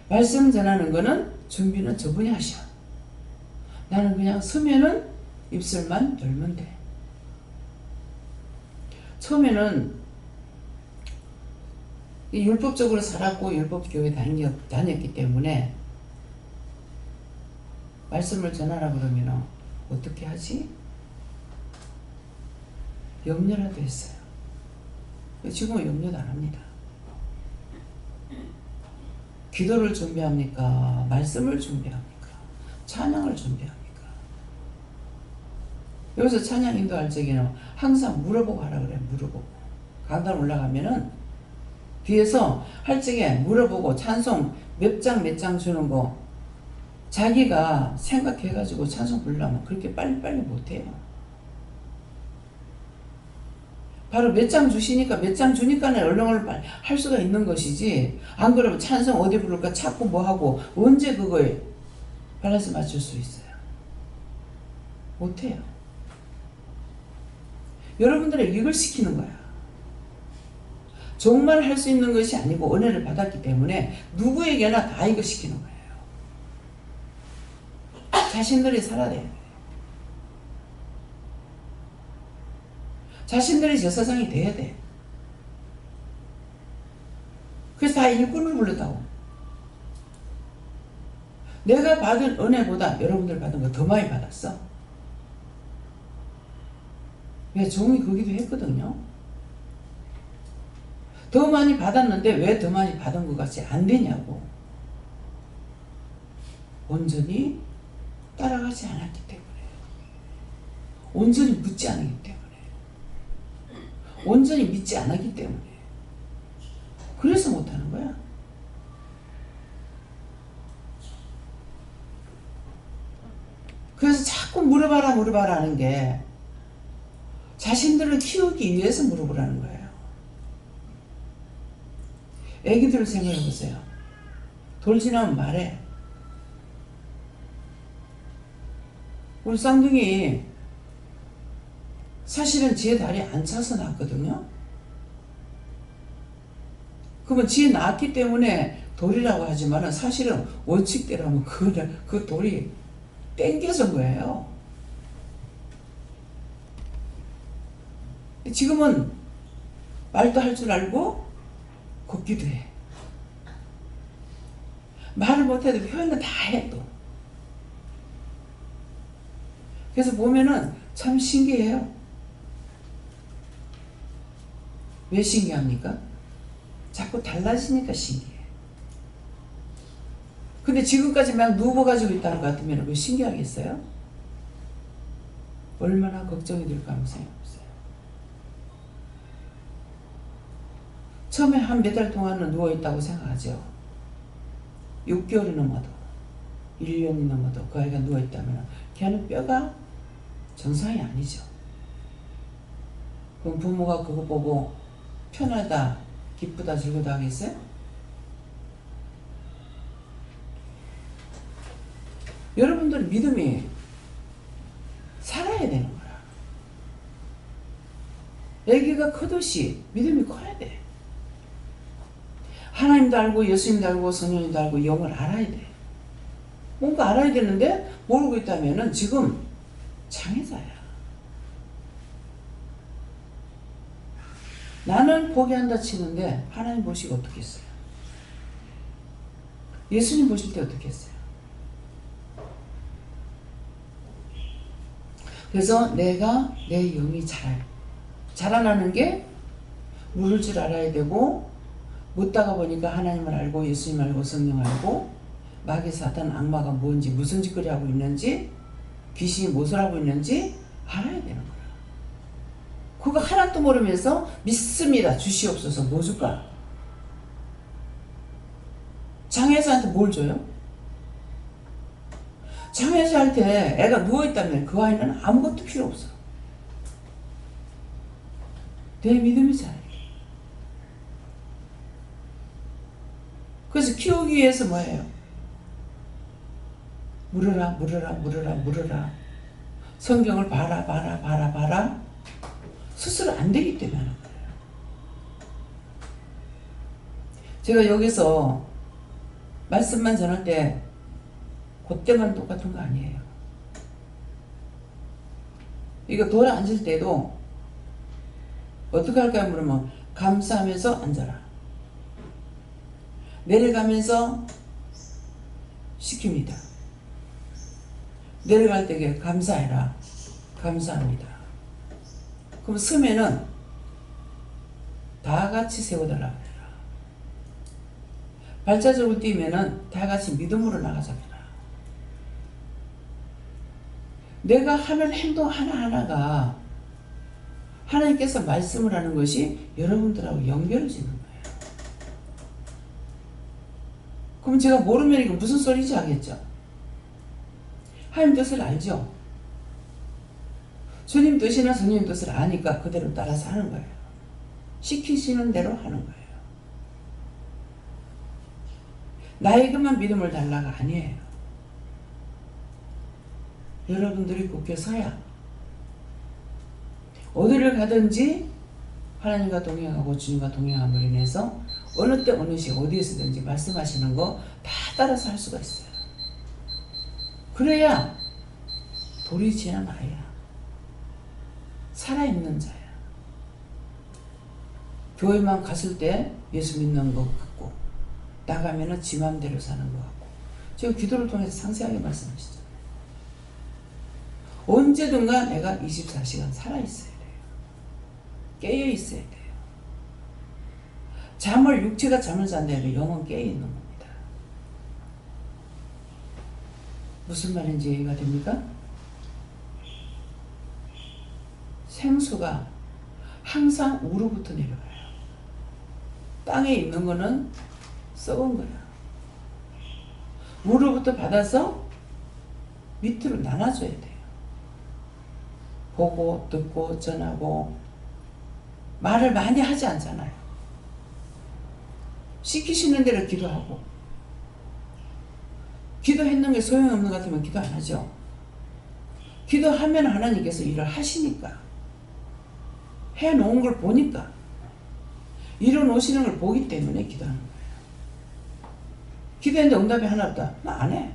말씀 전하는 거는 준비는 저분이 하셔. 나는 그냥 서면은 입술만 열면 돼. 처음에는 율법적으로 살았고 율법교회 다녔기 때문에 말씀을 전하라 그러면 어떻게 하지? 염려라도 했어요. 지금은 염려도 안 합니다. 기도를 준비합니까? 말씀을 준비합니까? 찬양을 준비합니까? 여기서 찬양 인도할 적에는 항상 물어보고 하라 그래요. 물어보고. 강단 올라가면은 뒤에서 할 적에 물어보고 찬송 몇 장 주는 거 자기가 생각해가지고 찬송 부르려면 그렇게 빨리빨리 못해요. 바로 몇 장 주시니까 몇 장 주니까 얼렁얼렁 할 수가 있는 것이지, 안 그러면 찬송 어디 부를까 찾고 뭐하고 언제 그거에 밸런스 맞출 수 있어요? 못해요. 여러분들의 이걸 시키는 거야. 정말 할 수 있는 것이 아니고 은혜를 받았기 때문에 누구에게나 다 이거 시키는 거예요. 자신들이 살아야 돼요. 자신들이 저 세상이 돼야 돼. 그래서 다 일꾼을 불렀다고. 내가 받은 은혜보다 여러분들 받은 거 더 많이 받았어. 왜? 종이 거기도 했거든요. 더 많이 받았는데 왜 더 많이 받은 것 같이 안 되냐고. 온전히 따라가지 않았기 때문에. 온전히 묻지 않았기 때문에. 온전히 믿지 않았기 때문에. 그래서 못하는 거야. 그래서 자꾸 물어봐라 하는 게 자신들을 키우기 위해서 물어보라는 거예요. 애기들을 생각해 보세요. 돌 지나면 말해. 우리 쌍둥이 사실은 지혜 다리 안 차서 낳았거든요. 그러면 지혜 낳았기 때문에 돌이라고 하지만 사실은 원칙대로면 그 돌이 땡겨진 거예요. 지금은 말도 할 줄 알고 걷기도 해. 말을 못해도 표현은 다 해 또. 그래서 보면은 참 신기해요. 왜 신기합니까? 자꾸 달라지니까 신기해. 근데 지금까지 막 누워가지고 있다는 것 같으면 왜 신기하겠어요? 얼마나 걱정이 될까 한번 생각해보세요. 처음에 한 몇 달 동안은 누워있다고 생각하죠. 6개월이 넘어도 1년이 넘어도 그 아이가 누워있다면 걔는 뼈가 정상이 아니죠. 그럼 부모가 그거 보고 편하다, 기쁘다, 즐거다 하겠어요? 여러분들 믿음이 살아야 되는 거야. 애기가 크듯이 믿음이 커야 돼. 하나님도 알고 예수님도 알고 성령님도 알고 영을 알아야 돼. 뭔가 알아야 되는데 모르고 있다면 지금 장애자야. 나는 포기한다 치는데 하나님 보시고 어떻게 했어요? 예수님 보실 때 어떻게 했어요? 그래서 내가 내 영이 자라나는 게 물을 줄 알아야 되고, 묻다가 보니까 하나님을 알고 예수님 알고 성령 알고 마귀 사탄 악마가 뭔지 무슨 짓거리 하고 있는지 귀신이 무엇을 하고 있는지 알아야 되는 거야. 그거 하나도 모르면서 믿습니다 주시옵소서 뭐 줄까? 장애자한테 뭘 줘요? 장애자한테 애가 누워있다면 그 아이는 아무것도 필요 없어. 내 믿음이 잘해. 그래서 키우기 위해서 뭐예요? 물으라 물으라 물으라 물으라. 성경을 봐라. 스스로 안 되기 때문에 하는 거예요. 제가 여기서 말씀만 전할 때 그때만 똑같은 거 아니에요. 이거 돌아 앉을 때도 어떻게 할까요? 물으면 감사하면서 앉아라. 내려가면서 시킵니다. 내려갈 때 감사해라. 감사합니다. 그럼 서면은 다 같이 세워달라고 해라. 발자국을 띄면은 다 같이 믿음으로 나가자고 해라. 내가 하는 행동 하나하나가 하나님께서 말씀을 하는 것이 여러분들하고 연결해지는 거예요. 그럼 제가 모르면 이거 무슨 소리인지 알겠죠? 하나님 뜻을 알죠? 주님 뜻이나 성령 뜻을 아니까 그대로 따라서 하는 거예요. 시키시는 대로 하는 거예요. 나에게만 믿음을 달라가 아니에요. 여러분들이 굳게 서야 어디를 가든지 하나님과 동행하고 주님과 동행함으로 인해서 어느 때 어느 시 어디에서든지 말씀하시는 거 다 따라서 할 수가 있어요. 그래야 돌이 지난 아이야. 살아있는 자야. 교회만 갔을 때 예수 믿는 것 같고 나가면은 지 맘대로 사는 것 같고. 제가 기도를 통해서 상세하게 말씀하시잖아요. 언제든가 내가 24시간 살아있어야 돼요. 깨어있어야 돼요. 육체가 잠을 잔다면 영은 깨어있는 겁니다. 무슨 말인지 이해가 됩니까? 생수가 항상 우로부터 내려가요. 땅에 있는 거는 썩은 거야. 우로부터 받아서 밑으로 나눠줘야 돼요. 보고 듣고 전하고 말을 많이 하지 않잖아요. 시키시는 대로 기도하고. 기도했는 게 소용없는 것 같으면 기도 안 하죠. 기도하면 하나님께서 일을 하시니까. 해놓은 걸 보니까. 이뤄놓으시는 걸 보기 때문에 기도하는 거예요. 기도했는데 응답이 하나 없다. 나 안 해.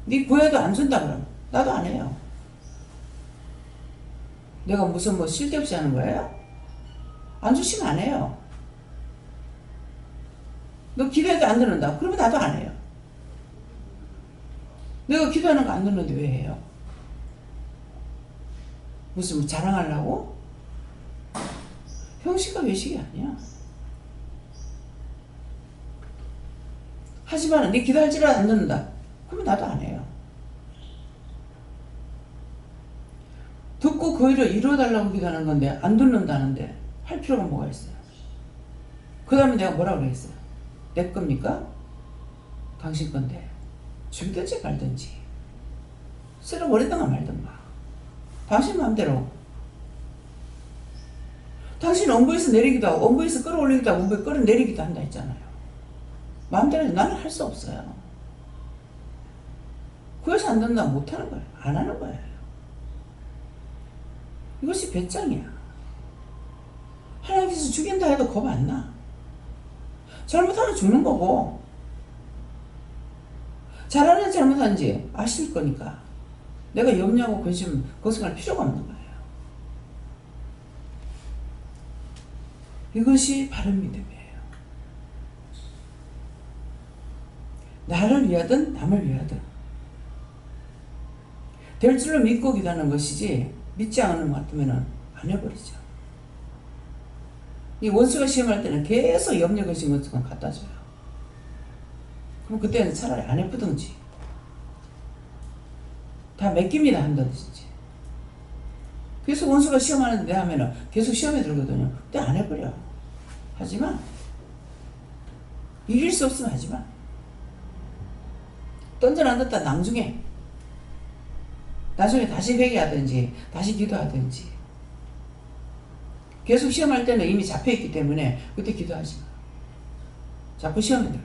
네 구해도 안 준다 그러면 나도 안 해요. 내가 무슨 쓸데없이 하는 거예요? 안 주시면 안 해요. 너 기도해도 안 듣는다. 그러면 나도 안 해요. 내가 기도하는 거 안 듣는데 왜 해요? 무슨 자랑하려고? 형식과 외식이 아니야. 하지만 네 기도할지라도 안 듣는다. 그러면 나도 안 해요. 듣고 그 일을 이루어달라고 기도하는 건데 안 듣는다는데 할 필요가 뭐가 있어요? 그 다음에 내가 뭐라 그랬어요? 내 겁니까? 당신 건데 죽이든지 말든지 쓸어버리든가 말든가 당신 마음대로. 당신 원부에서 내리기도 하고 원부에서 끌어올리기도 하고 원부에 끌어내리기도 한다 했잖아요. 마음대로 나는 할 수 없어요. 그래서 안 된다 못하는 거예요. 안 하는 거예요. 이것이 배짱이야. 하나님께서 죽인다 해도 겁 안 나. 잘못하면 죽는 거고 잘하는지 잘못하는지 아실 거니까 내가 염려하고 근심 걱정할 필요가 없는 거예요. 이것이 바른 믿음이에요. 나를 위하든 남을 위하든 될 줄로 믿고 기도하는 것이지 믿지 않는 것 같으면 안 해버리죠. 이 원수가 시험할 때는 계속 염려 근심 것만 갖다 줘요. 그럼 그때는 차라리 안 해보든지 다 맡깁니다 한다든지. 계속 원수가 시험하는데 하면은 계속 시험에 들거든요. 그때 안 해버려. 하지만 이길 수 없으면 하지마. 던져놨다 나중에 다시 회개하든지 다시 기도하든지. 계속 시험할 때는 이미 잡혀있기 때문에 그때 기도하지 마. 자꾸 시험에 들어요.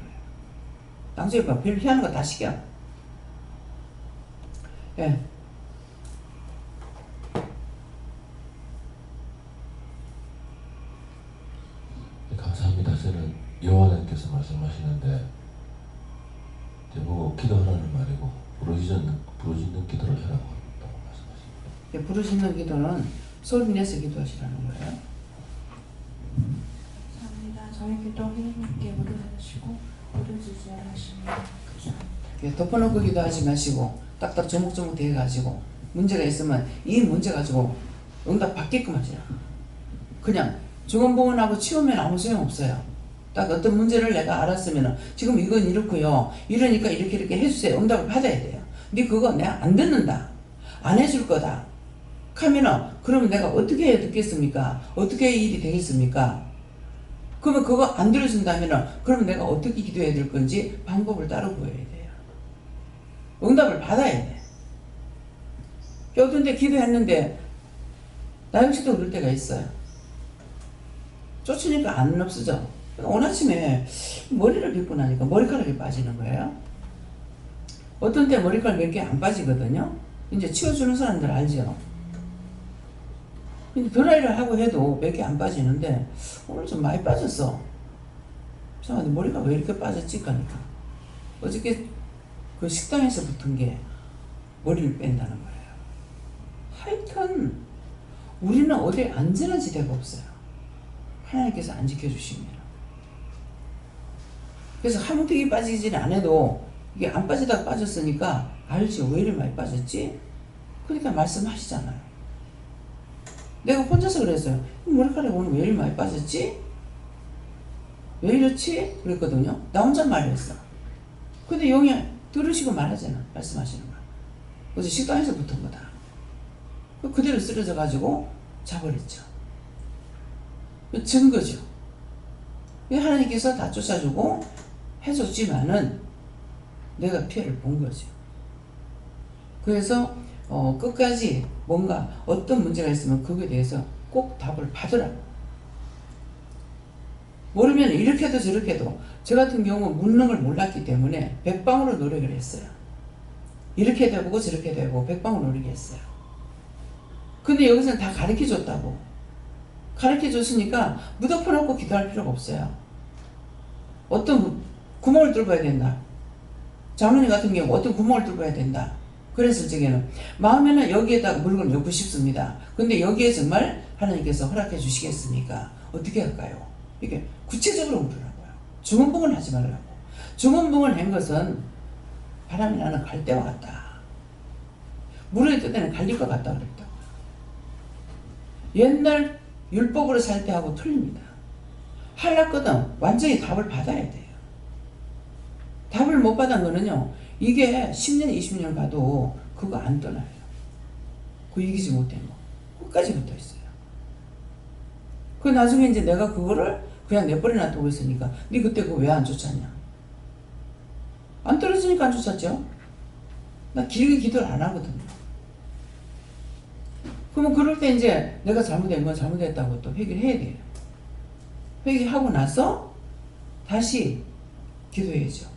나중에 봐. 별로 피하는 거 다 시켜. 예. 감사합니다. 저는 여호와님께서 말씀하시는데 저보고 기도하라는 말이고 부르짖는 기도를 하라고 한다고 말씀하십니다. 예, 부르짖는 기도는 소리 내서 기도하시라는 거예요. 감사합니다. 저희 기도 하나님께 물어주시고 부르짖으라 하십니다. 감사합니다. 예, 덮어놓고 기도하지 마시고 딱딱 조목조목 대가지고 문제가 있으면 이 문제 가지고 응답 받게끔 하시라. 그냥 중언부언하고 치우면 아무 소용없어요. 딱 어떤 문제를 내가 알았으면 지금 이건 이렇고요. 이러니까 이렇게 해주세요. 응답을 받아야 돼요. 근데 그거 내가 안 듣는다. 안 해줄 거다. 하면은 그러면 내가 어떻게 해야 듣겠습니까? 어떻게 해야 일이 되겠습니까? 그러면 그거 안 들어준다면은 그러면 내가 어떻게 기도해야 될 건지 방법을 따로 구해야 돼요. 응답을 받아야 돼. 어떤 데 기도했는데 나 역시도 그럴 때가 있어요. 쫓으니까 안 없어져. 오늘 아침에 머리를 빗고 나니까 머리카락이 빠지는 거예요. 어떤 때 머리카락 몇 개 안 빠지거든요. 이제 치워주는 사람들 알죠? 근데 드라이를 하고 해도 몇 개 안 빠지는데 오늘 좀 많이 빠졌어. 이상한데 머리가 왜 이렇게 빠졌지? 하니까 어저께 그 식당에서 붙은 게 머리를 뺀다는 거예요. 하여튼 우리는 어디 안전한 지대가 없어요. 하나님께서 안 지켜주시면. 그래서 한뭉탱이 빠지지는 않아도 이게 안 빠지다가 빠졌으니까 알지. 왜 이렇게 많이 빠졌지? 그러니까 말씀하시잖아요. 내가 혼자서 그랬어요. 머리카락이 오늘 왜 이렇게 많이 빠졌지? 왜 이렇지? 그랬거든요. 나 혼자 말했어. 근데 영이 들으시고 말하잖아. 말씀하시는 거야. 어제 식당에서 붙은 거다. 그대로 쓰러져 가지고 자버렸죠. 증거죠. 하나님께서 다 쫓아주고 해줬지만은 내가 피해를 본 거죠. 그래서 끝까지 뭔가 어떤 문제가 있으면 그거에 대해서 꼭 답을 받으라고. 모르면 이렇게 해도 저렇게 해도 저 같은 경우 묻는 걸 몰랐기 때문에 백방으로 노력을 했어요. 이렇게 되고 저렇게 되고 백방으로 노력했어요. 근데 여기서는 다 가르쳐줬다고. 가르쳐줬으니까 무덤퍼놓고 기도할 필요가 없어요. 어떤 구멍을 뚫어야 된다. 장로님 같은 경우 어떤 구멍을 뚫어야 된다. 그랬을 적에는 마음에는 여기에다가 물건을 넣고 싶습니다. 근데 여기에 정말 하나님께서 허락해 주시겠습니까? 어떻게 할까요? 이게 구체적으로 물으라고요. 중언부언 하지 말라고. 중언부언 한 것은 바람이 나는 갈대와 같다. 물을 뜰 때는 갈릴 것 같다 그랬다고. 옛날 율법으로 살 때하고 틀립니다. 하려거든 완전히 답을 받아야 돼요. 답을 못 받은 거는요. 이게 10년, 20년 가도 그거 안 떠나요. 그 이기지 못한 거. 끝까지 붙어 있어요. 그 나중에 이제 내가 그거를 그냥 내버려 놔두고 있으니까 네 그때 그거 왜 안 쫓았냐? 안 떨어지니까 안 쫓았죠? 나 길게 기도를 안 하거든요. 그러면 그럴 때 이제 내가 잘못된 건 잘못했다고 또 회개를 해야 돼요. 회개하고 나서 다시 기도해야죠.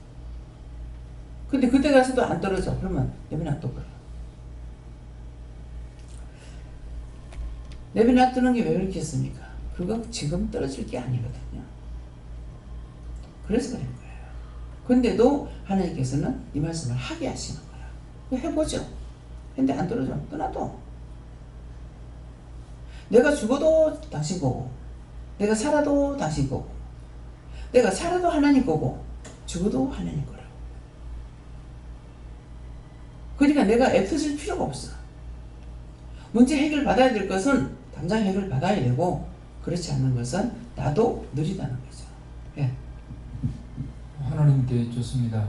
근데 그때 가서도 안 떨어져. 그러면 내버려 놔둬버려. 내버려 놔두는 게 왜 그렇게 했습니까? 그거 지금 떨어질 게 아니거든요. 그래서 그런 거예요. 근데도 하나님께서는 이 말씀을 하게 하시는 거야. 해보죠. 근데 안 떨어져. 떠나도. 내가 죽어도 당신 거고, 내가 살아도 당신 거고, 내가 살아도 하나님 거고, 죽어도 하나님 거라고. 그러니까 내가 애터질 필요가 없어. 문제 해결 받아야 될 것은 당장 해결 받아야 되고, 그렇지 않는 것은 나도 느리다는 거죠. 예. 하나님께 좋습니다.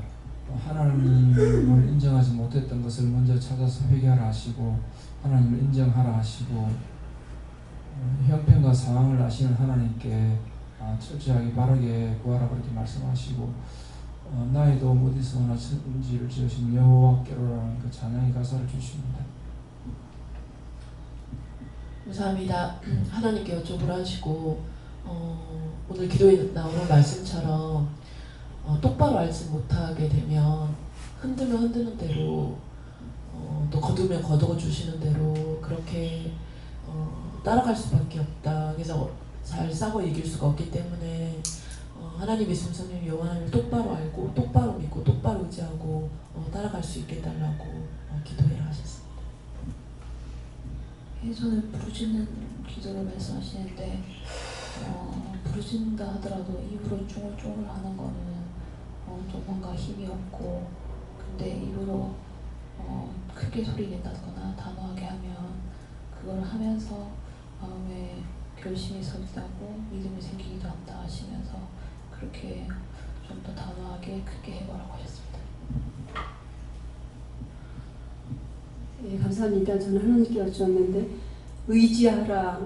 하나님을 인정하지 못했던 것을 먼저 찾아서 회개하라 하시고, 하나님을 인정하라 하시고, 형편과 상황을 아시는 하나님께 철저하게 바르게 구하라 그렇게 말씀하시고, 나의 도움 어디서 오나 천지를 지으신 여호와께로라는 그 찬양의 가사를 주십니다. 감사합니다. 하나님께 여쭤보라 하시고, 오늘 기도에 나오는 말씀처럼 똑바로 알지 못하게 되면 흔들면 흔드는 대로, 또 거두면 거두어 주시는 대로 그렇게 따라갈 수밖에 없다. 그래서 잘 싸워 이길 수가 없기 때문에 하나님의 순서님 영원함을 똑바로 알고 똑바로 믿고 똑바로 의지하고 따라갈 수 있게 해달라고 기도해라 하셨습니다. 예전에 부르짖는 기도를 말씀하시는데 부르짖는다 하더라도 입으로 쫑글쫑글 하는 거는 좀 뭔가 힘이 없고, 근데 입으로 크게 소리 낸다거나 단호하게 하면 그걸 하면서 마음에 결심이 설다고 믿음이 생기기도 한다 하시면서 그렇게 좀 더 단호하게 크게 해보라고 하셨습니다. 예, 감사합니다. 저는 하나님께 여쭈었는데 의지하라,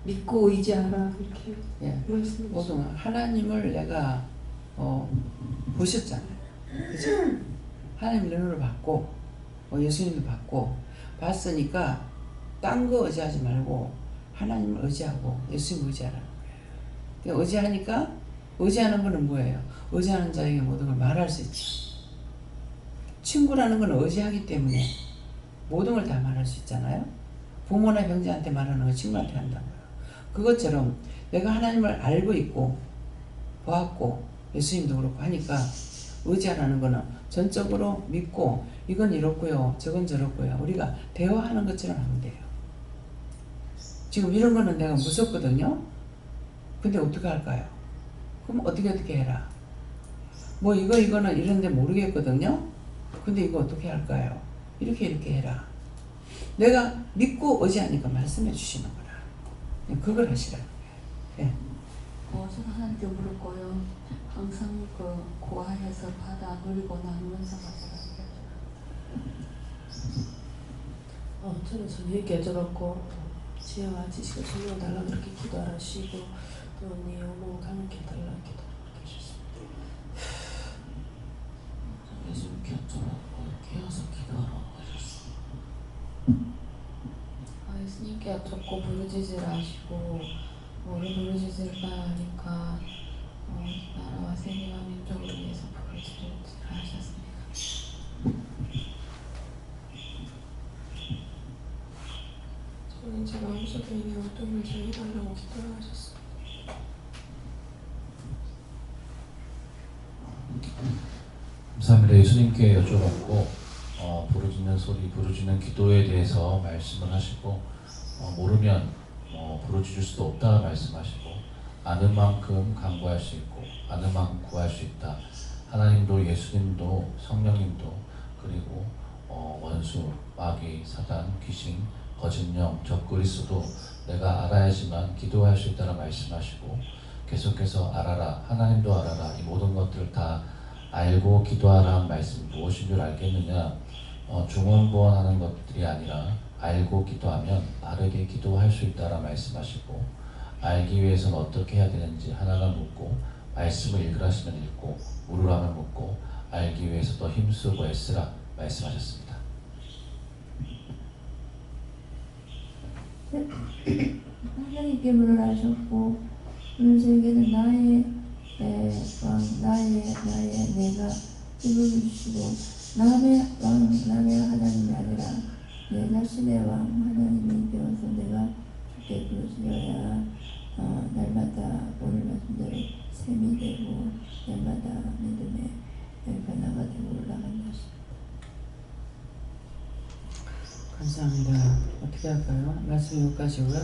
믿고 의지하라 그렇게 예. 말씀해 모든 하나님을 내가 보셨잖아요. 그죠? 하나님 눈으로 봤고 예수님도 봤고 봤으니까 딴 거 의지하지 말고 하나님을 의지하고 예수님 의지하라는 거예요. 의지하니까 의지하는 거는 뭐예요? 의지하는 자에게 모든 걸 말할 수 있지. 친구라는 건 의지하기 때문에 모든 걸 다 말할 수 있잖아요. 부모나 형제한테 말하는 거 친구한테 한다고요. 그것처럼 내가 하나님을 알고 있고 보았고 예수님도 그렇고 하니까 의지하라는 거는 전적으로 믿고 이건 이렇고요 저건 저렇고요 우리가 대화하는 것처럼 하면 돼요. 지금 이런 거는 내가 무섭거든요. 근데 어떻게 할까요? 그럼 어떻게 해라. 뭐 이거는 이런데 모르겠거든요. 근데 이거 어떻게 할까요? 이렇게 해라. 내가 믿고 의지하니까 말씀해 주시는 거라. 그걸 하시라는 거예요. 예. 저는 하나님께 물을 거예요. 항상 고아에서 받아 누리고 나누면서 가더라고요. 저는 선생님께 여쭤봤고 지혜와 지식을 전혀 달라 그렇게 기도하시고 또 언니 어머 강력히 달라 기도하셨습니다. 예수님께 여쭤봤고 깨어서 기도하라고 하셨어. 예수님께 여쭙고 부르짖으라 하시고 우리 부르짖을까 하니까 나라와 세계와 민족을 위해서 부르짖으라 하셨습니다. 저는 제 마음속에 있는 어둠을 제해달라고 기도하셨습니다. 감사합니다. 예수님께 여쭤봤고 부르짖는 소리, 부르짖는 기도에 대해서 말씀을 하시고 모르면 부르짖을 수도 없다 말씀하시고 아는 만큼 간구할 수 있고 아는 만큼 구할 수 있다. 하나님도 예수님도 성령님도 그리고 원수, 마귀, 사단, 귀신, 거짓령, 적그리스도 내가 알아야지만 기도할 수 있다라 말씀하시고 계속해서 알아라, 하나님도 알아라, 이 모든 것들 다 알고 기도하라는 말씀 무엇인 줄 알겠느냐? 중언부언하는 것들이 아니라 알고 기도하면 바르게 기도할 수 있다라 말씀하시고 알기 위해서는 어떻게 해야 되는지 하나가 묻고 말씀을 읽으라시면 읽고 물으라면 묻고 알기 위해서 더 힘쓰고 애쓰라 말씀하셨습니다. 하나님께 물으라 하셨고 그래서 여기는 나의 왕 나의 내가 힘을 주시고 남의 하나님이 아니라 내 자신의 왕 하나님이 되어서 내가 주께 부르짖어야 날마다 오늘 말씀대로 샘이 되고 날마다 믿음의 변화가 되고 올라간다. 감사합니다. 어떻게 할까요? 말씀 여기까지고요.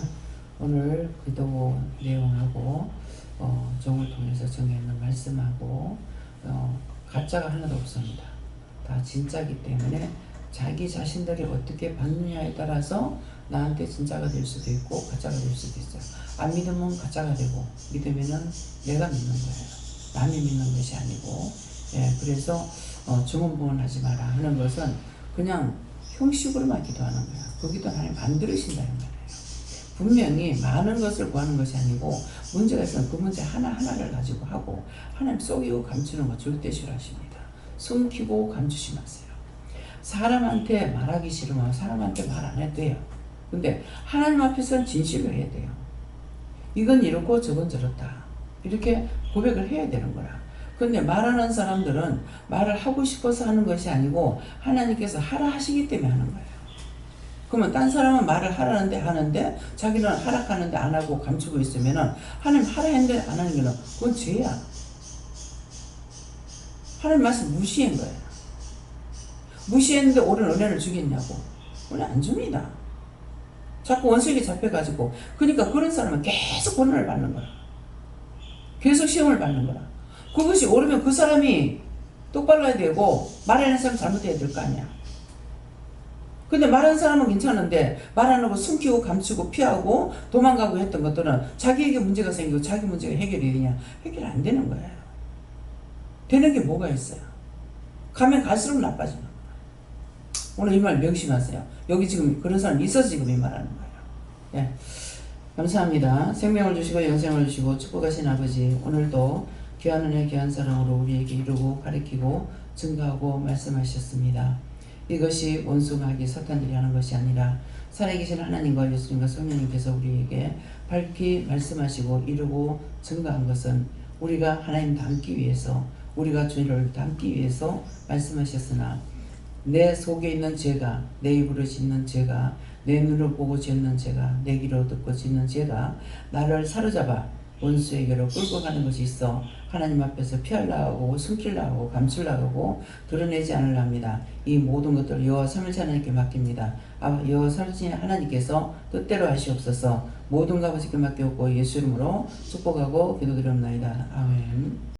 오늘 기도 내용하고 종을 통해서 정해있는 말씀하고 가짜가 하나도 없습니다. 다 진짜기 때문에 자기 자신들이 어떻게 받느냐에 따라서 나한테 진짜가 될 수도 있고 가짜가 될 수도 있어요. 안 믿으면 가짜가 되고 믿으면은 내가 믿는 거예요. 남이 믿는 것이 아니고. 그래서 증언부언하지 마라 하는 것은 그냥 형식으로만 기도하는 거야. 그 기도 하나님 안 들으신다는 말이에요. 분명히 많은 것을 구하는 것이 아니고 문제가 있으면 그 문제 하나하나를 가지고 하고 하나님 속이고 감추는 거 절대 싫어하십니다. 숨기고 감추지 마세요. 사람한테 말하기 싫으면 사람한테 말 안 해도 돼요. 근데 하나님 앞에서는 진실로 해야 돼요. 이건 이렇고 저건 저렇다. 이렇게 고백을 해야 되는 거라. 근데 말하는 사람들은 말을 하고 싶어서 하는 것이 아니고 하나님께서 하라 하시기 때문에 하는 거예요. 그러면 딴 사람은 말을 하라는데 하는데 자기는 하락하는데 안 하고 감추고 있으면은 하나님 하라 했는데 안 하는 거는 그건 죄야. 하나님 말씀 무시한 거예요. 무시했는데 옳은 은혜를 주겠냐고. 은혜 안 줍니다. 자꾸 원수에게 잡혀가지고 그러니까 그런 사람은 계속 고난을 받는 거야. 계속 시험을 받는 거야. 그것이 옳으면 그 사람이 똑바로 해야 되고 말하는 사람 잘못해야 될 거 아니야. 근데 말하는 사람은 괜찮은데 말 안 하고 숨기고 감추고 피하고 도망가고 했던 것들은 자기에게 문제가 생기고 자기 문제가 해결이 되냐? 해결 안 되는 거예요. 되는 게 뭐가 있어요? 가면 갈수록 나빠지는 거예요. 오늘 이 말 명심하세요. 여기 지금 그런 사람 있어서 지금 이 말하는 거예요. 감사합니다. 생명을 주시고 영생을 주시고 축복하신 아버지, 오늘도 귀한 은혜 귀한 사랑으로 우리에게 이루고 가르치고 증거하고 말씀하셨습니다. 이것이 원수가 하기 사탄들이 하는 것이 아니라 살아계신 하나님과 예수님과 성령님께서 우리에게 밝히 말씀하시고 이루고 증거한 것은 우리가 하나님 닮기 위해서, 우리가 죄를 닮기 위해서 말씀하셨으나 내 속에 있는 죄가, 내 입으로 짓는 죄가, 내 눈으로 보고 짓는 죄가, 내 귀로 듣고 짓는 죄가 나를 사로잡아 원수에게로 끌고 가는 것이 있어 하나님 앞에서 피하려고 숨기려고 감추려고 드러내지 않으려 합니다. 이 모든 것들을 여호와 삼위일체 하나님께 맡깁니다. 여호와 삼위일체 하나님께서 뜻대로 하시옵소서. 모든 것 아버지께 맡겼고 예수 이름으로 축복하고 기도드립니다. 아멘.